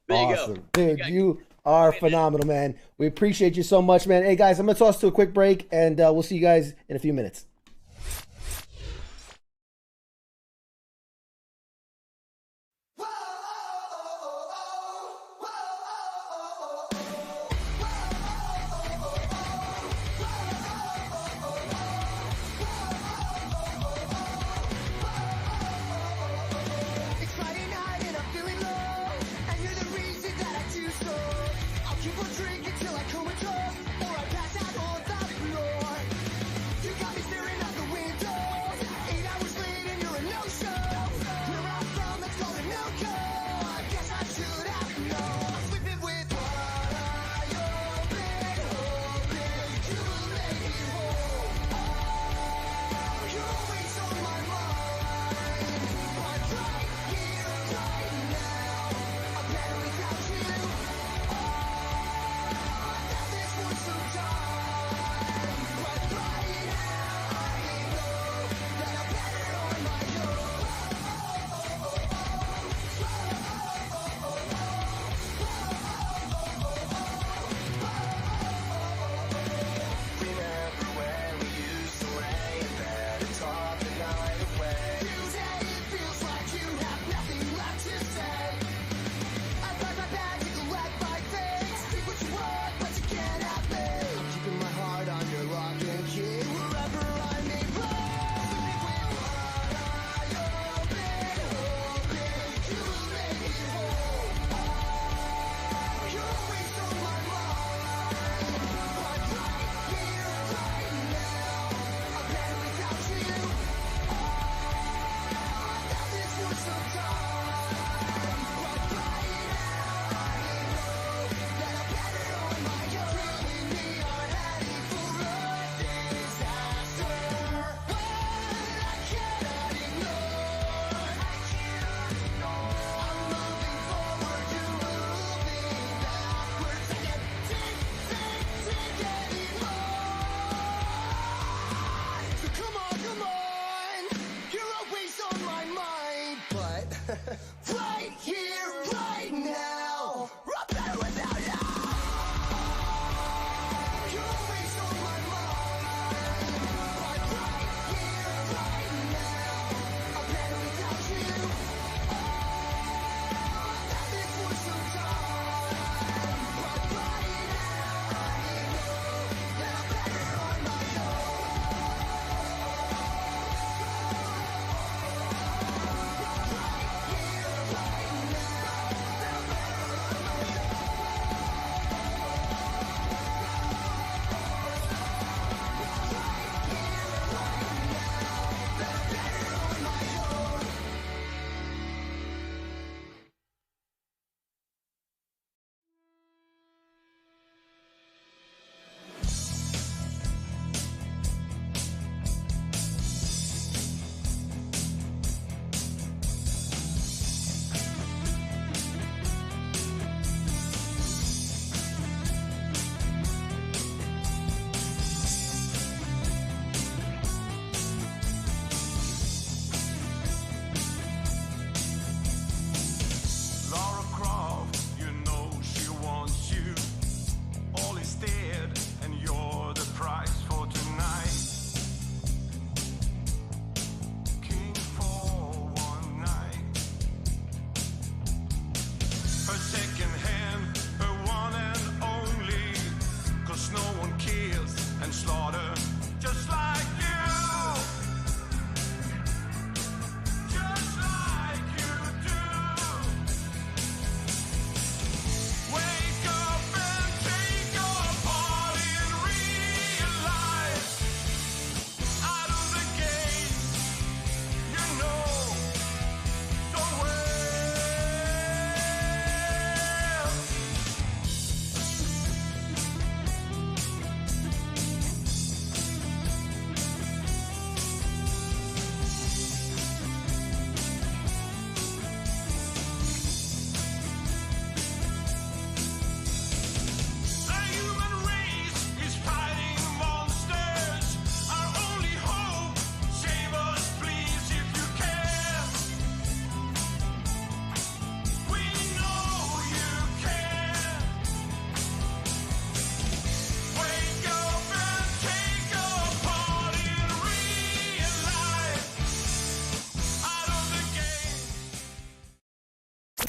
There awesome. You go. Dude, you are phenomenal, man. We appreciate you so much, man. Hey, guys, I'm going to toss to a quick break, and we'll see you guys in a few minutes. Keep on drinking till I comatose, or I pass out on the floor. You got me staring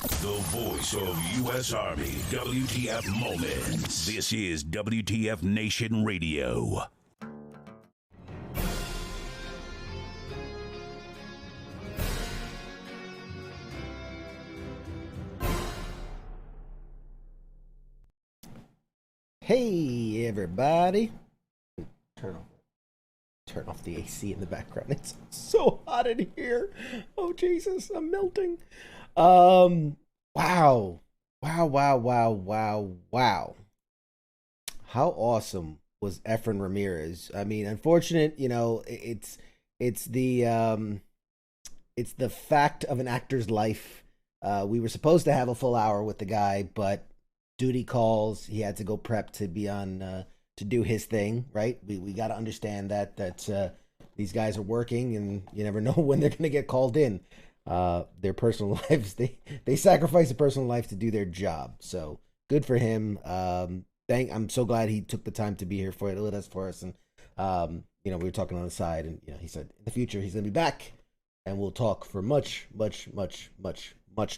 The voice of U.S. Army, WTF Moments. This is WTF Nation Radio. Hey, everybody. Turn off the AC in the background. It's so hot in here. Oh, Jesus, I'm melting. Wow. How awesome was Efren Ramirez? I mean, unfortunate, it's the fact of an actor's life. We were supposed to have a full hour with the guy, but duty calls. He had to go prep to be on to do his thing, right? We got to understand that these guys are working, and you never know when they're going to get called in. Their personal lives, they sacrifice a personal life to do their job. So good for him. I'm so glad he took the time to be here with us for us. And we were talking on the side, and he said in the future he's going to be back, and we'll talk for much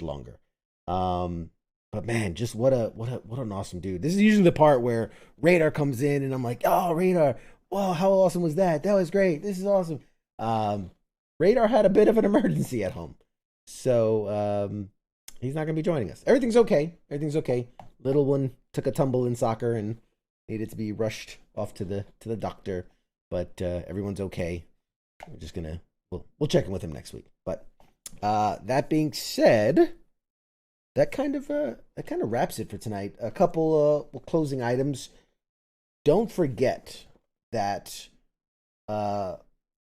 longer. But man, just what an awesome dude. This is usually the part where Radar comes in and I'm like, oh, Radar, wow, how awesome was that? That was great. This is awesome. Radar had a bit of an emergency at home, so he's not going to be joining us. Everything's okay. Little one took a tumble in soccer and needed to be rushed off to the doctor, but everyone's okay. We're just we'll check in with him next week. But that being said, that kind of wraps it for tonight. A couple closing items. Don't forget that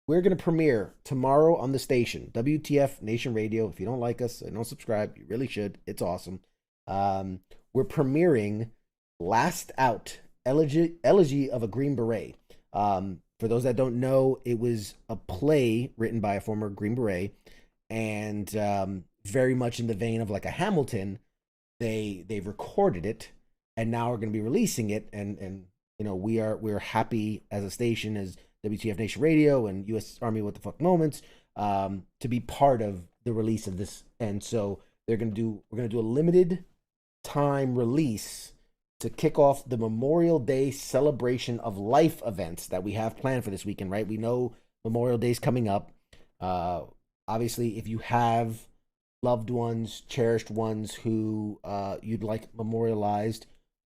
we're going to premiere tomorrow on the station, WTF Nation Radio. If you don't like us and don't subscribe, you really should. It's awesome. We're premiering Last Out, Elegy of a Green Beret. For those that don't know, it was a play written by a former Green Beret, and very much in the vein of like a Hamilton. They recorded it, and now we're going to be releasing it, and we're happy as a station, as WTF Nation Radio and U.S. Army What the Fuck Moments, to be part of the release of this. And so we're gonna do a limited time release to kick off the Memorial Day celebration of life events that we have planned for this weekend, right? We know Memorial Day's coming up. Obviously, if you have loved ones, cherished ones who you'd like memorialized,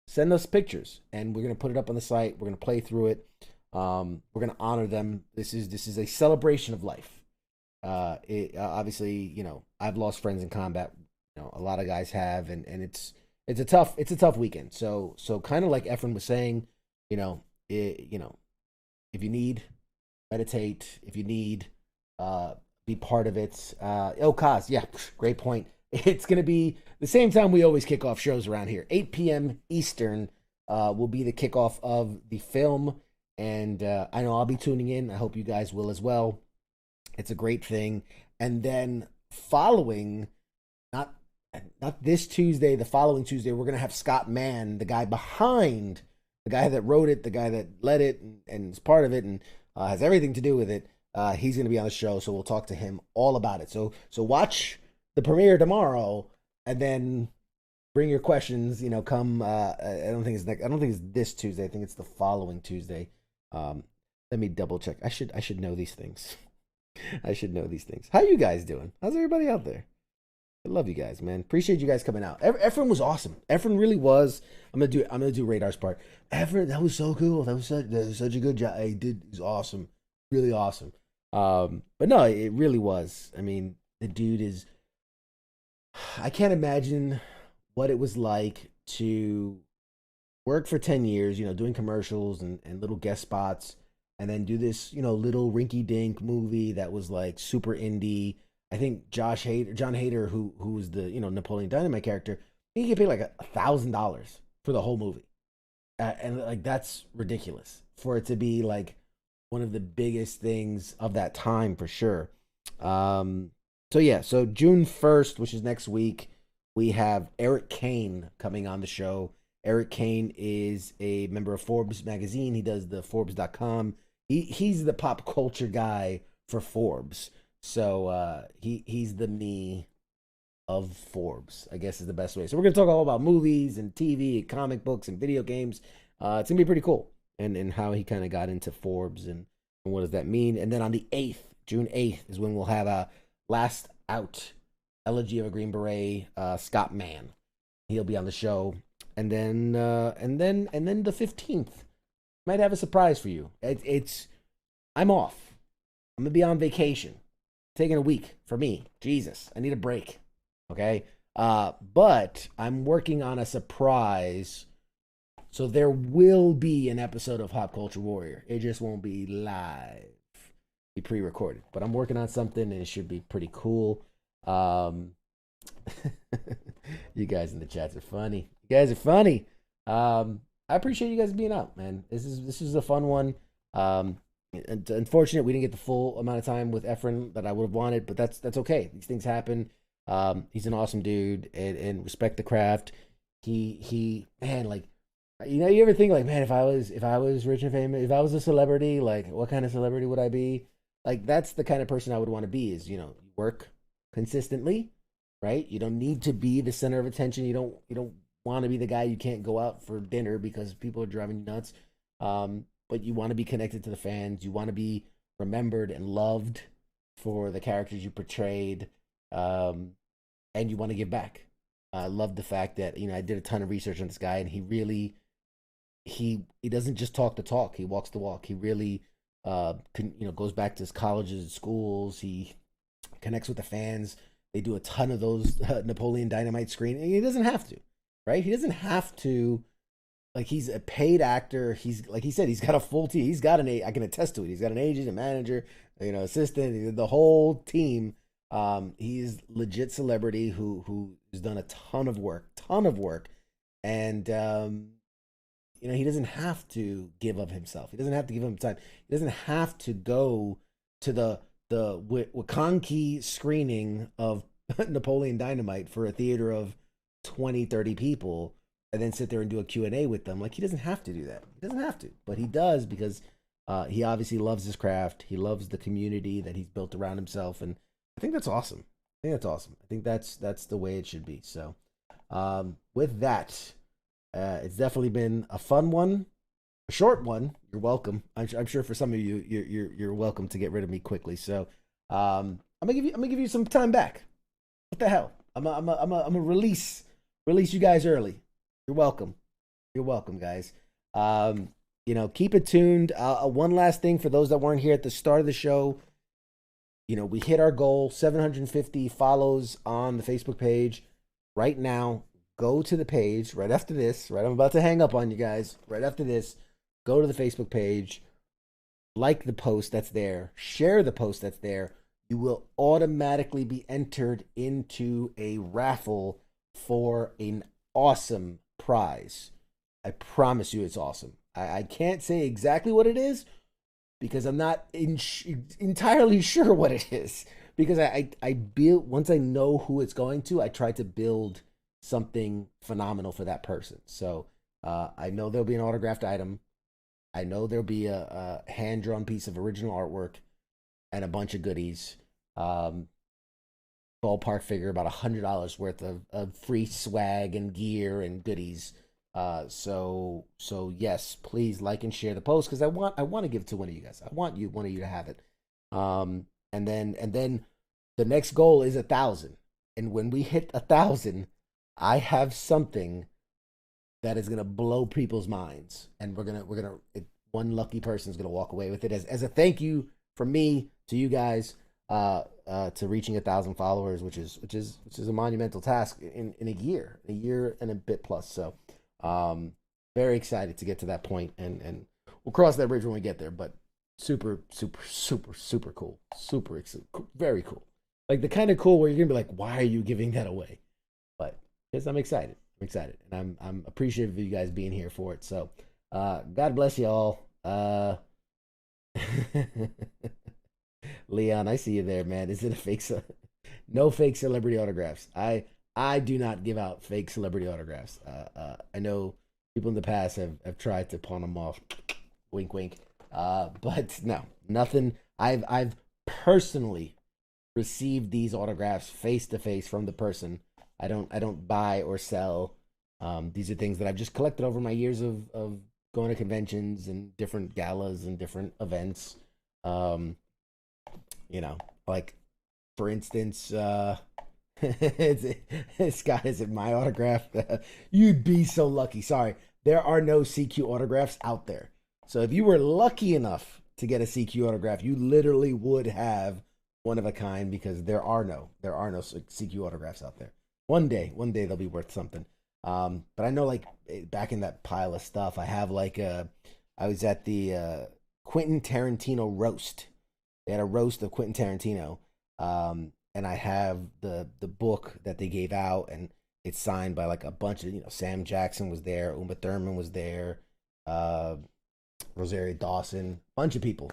send us pictures, and we're gonna put it up on the site. We're gonna play through it. We're gonna honor them. This is a celebration of life. Obviously, I've lost friends in combat. A lot of guys have, and it's a tough weekend. So kind of like Efren was saying, if you need, meditate. If you need, be part of it. Kaz, yeah, great point. It's gonna be the same time we always kick off shows around here. 8 p.m. Eastern will be the kickoff of the film. And I know I'll be tuning in. I hope you guys will as well. It's a great thing. And then following, not this Tuesday, the following Tuesday, we're going to have Scott Mann, the guy behind, the guy that wrote it, the guy that led it and is part of it and has everything to do with it. He's going to be on the show, so we'll talk to him all about it. So watch the premiere tomorrow, and then bring your questions. Come. I don't think it's this Tuesday. I think it's the following Tuesday. Let me double check. I should know these things. How you guys doing? How's everybody out there? I love you guys, man. Appreciate you guys coming out. Efren was awesome. Efren really was. I'm gonna do Radar's part. Efren, that was so cool. That was such a good job. He's awesome. Really awesome. But no, it really was. I mean, the dude is, I can't imagine what it was like to work for 10 years, doing commercials and little guest spots, and then do this, little rinky-dink movie that was like super indie. I think John Hader, who was the, Napoleon Dynamite character, he get paid like $1,000 for the whole movie. And like, that's ridiculous for it to be like one of the biggest things of that time for sure. So June 1st, which is next week, we have Eric Kane coming on the show. Eric Kane is a member of Forbes magazine. He does the Forbes.com. He's the pop culture guy for Forbes. So he's the me of Forbes, I guess is the best way. So we're going to talk all about movies and TV and comic books and video games. It's going to be pretty cool. And how he kind of got into Forbes and what does that mean. And then on the 8th, June 8th, is when we'll have a Last Out Elegy of a Green Beret, Scott Mann. He'll be on the show. And then the 15th, might have a surprise for you. I'm off. I'm going to be on vacation. Taking a week for me. Jesus, I need a break. Okay? But I'm working on a surprise. So there will be an episode of Pop Culture Warrior. It just won't be live. Be pre-recorded. But I'm working on something and it should be pretty cool. You guys in the chats are funny. You guys are funny. I appreciate you guys being out, man. This is a fun one. It's unfortunate we didn't get the full amount of time with Efren that I would have wanted, but that's okay. These things happen. He's an awesome dude and respect the craft. He man, like, you know, you ever think like, man, if I was rich and famous, if I was a celebrity, like what kind of celebrity would I be? Like, that's the kind of person I would want to be, is, you know, work consistently, right? You don't need to be the center of attention. You don't want to be the guy you can't go out for dinner because people are driving you nuts. But you want to be connected to the fans. You want to be remembered and loved for the characters you portrayed. And you want to give back. I love the fact that, you know, I did a ton of research on this guy, and he really, he doesn't just talk the talk. He walks the walk. He really, goes back to his colleges and schools. He connects with the fans. They do a ton of those Napoleon Dynamite screenings. He doesn't have to, right? He doesn't have to. Like, he's a paid actor. He's, like he said, he's got a full team. He's got I can attest to it. He's got an agent, a manager, assistant, the whole team. He's legit celebrity who has done a ton of work. And, he doesn't have to give of himself. He doesn't have to give him time. He doesn't have to go to the Wakanki screening of Napoleon Dynamite for a theater of 20, 30 people and then sit there and do a Q&A with them. Like, he doesn't have to do that. He doesn't have to, but he does because he obviously loves his craft. He loves the community that he's built around himself, and I think that's awesome. I think that's the way it should be. So, with that, it's definitely been a fun one, a short one. You're welcome. I'm sure for some of you, you're welcome to get rid of me quickly. So, I'm gonna give you some time back. What the hell? I'm gonna release you guys early. You're welcome. You're welcome, guys. Keep it tuned. One last thing for those that weren't here at the start of the show. We hit our goal, 750 follows on the Facebook page. Right now, go to the page right after this. Right, I'm about to hang up on you guys. Right after this, go to the Facebook page, like the post that's there, share the post that's there. You will automatically be entered into a raffle for an awesome prize. I promise you it's awesome. I can't say exactly what it is because I'm not entirely sure what it is. Because I build, once I know who it's going to, I try to build something phenomenal for that person. So I know there'll be an autographed item. I know there'll be a hand-drawn piece of original artwork and a bunch of goodies. Ballpark figure about $100 worth of free swag and gear and goodies. So yes, please like and share the post because I want to give it to one of you guys. I want one of you to have it. And then the next goal is 1,000. And when we hit 1,000, I have something that is gonna blow people's minds, and one lucky person is gonna walk away with it as a thank you from me to you guys. To reaching 1,000 followers, which is a monumental task in a year and a bit plus. So, very excited to get to that point, and we'll cross that bridge when we get there. But super, super, super, super cool, very cool. Like the kind of cool where you're gonna be like, why are you giving that away? But because I'm excited, and I'm appreciative of you guys being here for it. So, God bless you all. Leon, I see you there, man. Is it a fake? No fake celebrity autographs. I do not give out fake celebrity autographs. I know people in the past have tried to pawn them off. Wink, wink. But no, nothing. I've personally received these autographs face to face from the person. I don't buy or sell. These are things that I've just collected over my years of going to conventions and different galas and different events. You know, like for instance, Scott, is it my autograph? You'd be so lucky. Sorry, there are no CQ autographs out there. So if you were lucky enough to get a CQ autograph, you literally would have one of a kind, because there are no CQ autographs out there. One day they'll be worth something. But I know, like, back in that pile of stuff, I have like I was at the Quentin Tarantino roast. They had a roast of Quentin Tarantino, and I have the book that they gave out, and it's signed by like a bunch of, Sam Jackson was there, Uma Thurman was there, Rosario Dawson, bunch of people.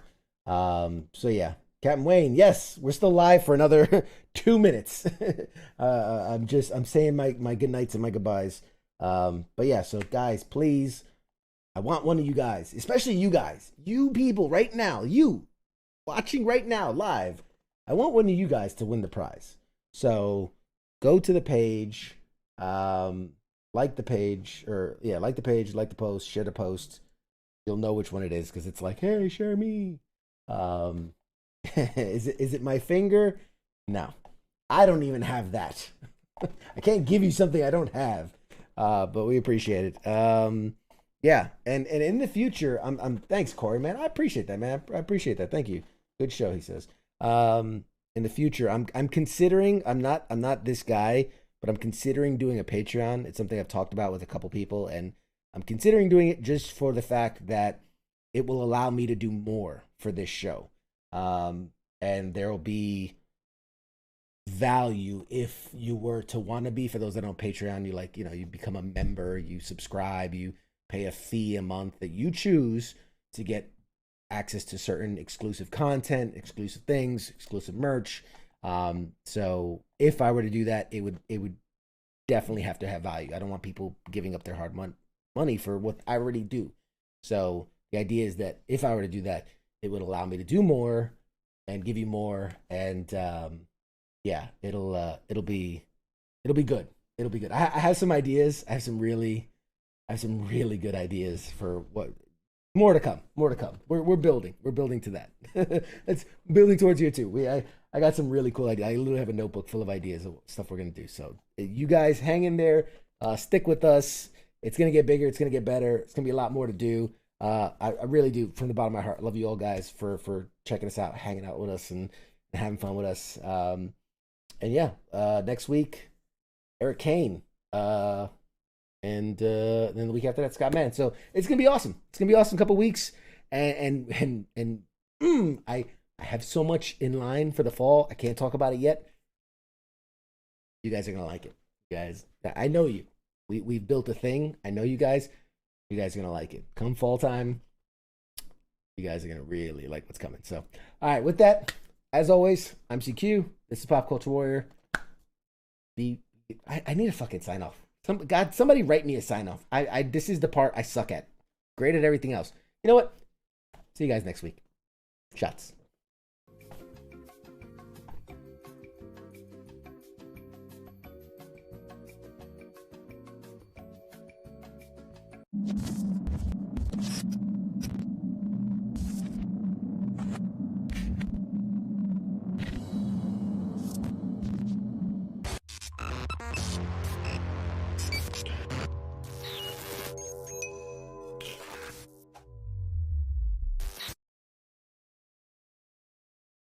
So yeah, Captain Wayne, yes, we're still live for another 2 minutes. I'm saying my good nights and my goodbyes. But yeah, so guys, please, I want one of you guys, especially you guys, you people right now, you watching right now live, I want one of you guys to win the prize. So go to the page, like the page, like the post, share the post. You'll know which one it is, because it's like, hey, share me. Is it my finger? No, I don't even have that. I can't give you something I don't have. But we appreciate it. Yeah, and in the future, I'm thanks, Corey, man. I appreciate that, man. I appreciate that. Thank you. Good show, he says. In the future, I'm considering, I'm not this guy, but I'm considering doing a Patreon. It's something I've talked about with a couple people, and I'm considering doing it just for the fact that it will allow me to do more for this show. And there will be value if you were to want to be. For those that don't Patreon, you become a member, you subscribe, you pay a fee a month that you choose to get access to certain exclusive content, exclusive things, exclusive merch. So if I were to do that, it would definitely have to have value. I don't want people giving up their hard money for what I already do. So the idea is that if I were to do that, it would allow me to do more and give you more, and yeah, it'll be good. It'll be good. I have some ideas. I have some really good ideas for what more to come. We're building to that. It's building towards year 2. I got some really cool ideas. I literally have a notebook full of ideas of stuff we're gonna do. So you guys hang in there, stick with us. It's gonna get bigger. It's gonna get better. It's gonna be a lot more to do. I really do, from the bottom of my heart, love you all guys for checking us out, hanging out with us, and having fun with us. And yeah, next week, Eric Kane, and then the week after that, Scott Mann. So it's gonna be awesome. It's gonna be awesome couple weeks, and I have so much in line for the fall. I can't talk about it yet. You guys are gonna like it, guys. I know you. We've built a thing. I know you guys. You guys are gonna like it. Come fall time, you guys are gonna really like what's coming. So, all right. With that, as always, I'm CQ. This is Pop Culture Warrior. I need a fucking sign off. Somebody write me a sign off. This is the part I suck at. Great at everything else. You know what? See you guys next week. Shots. You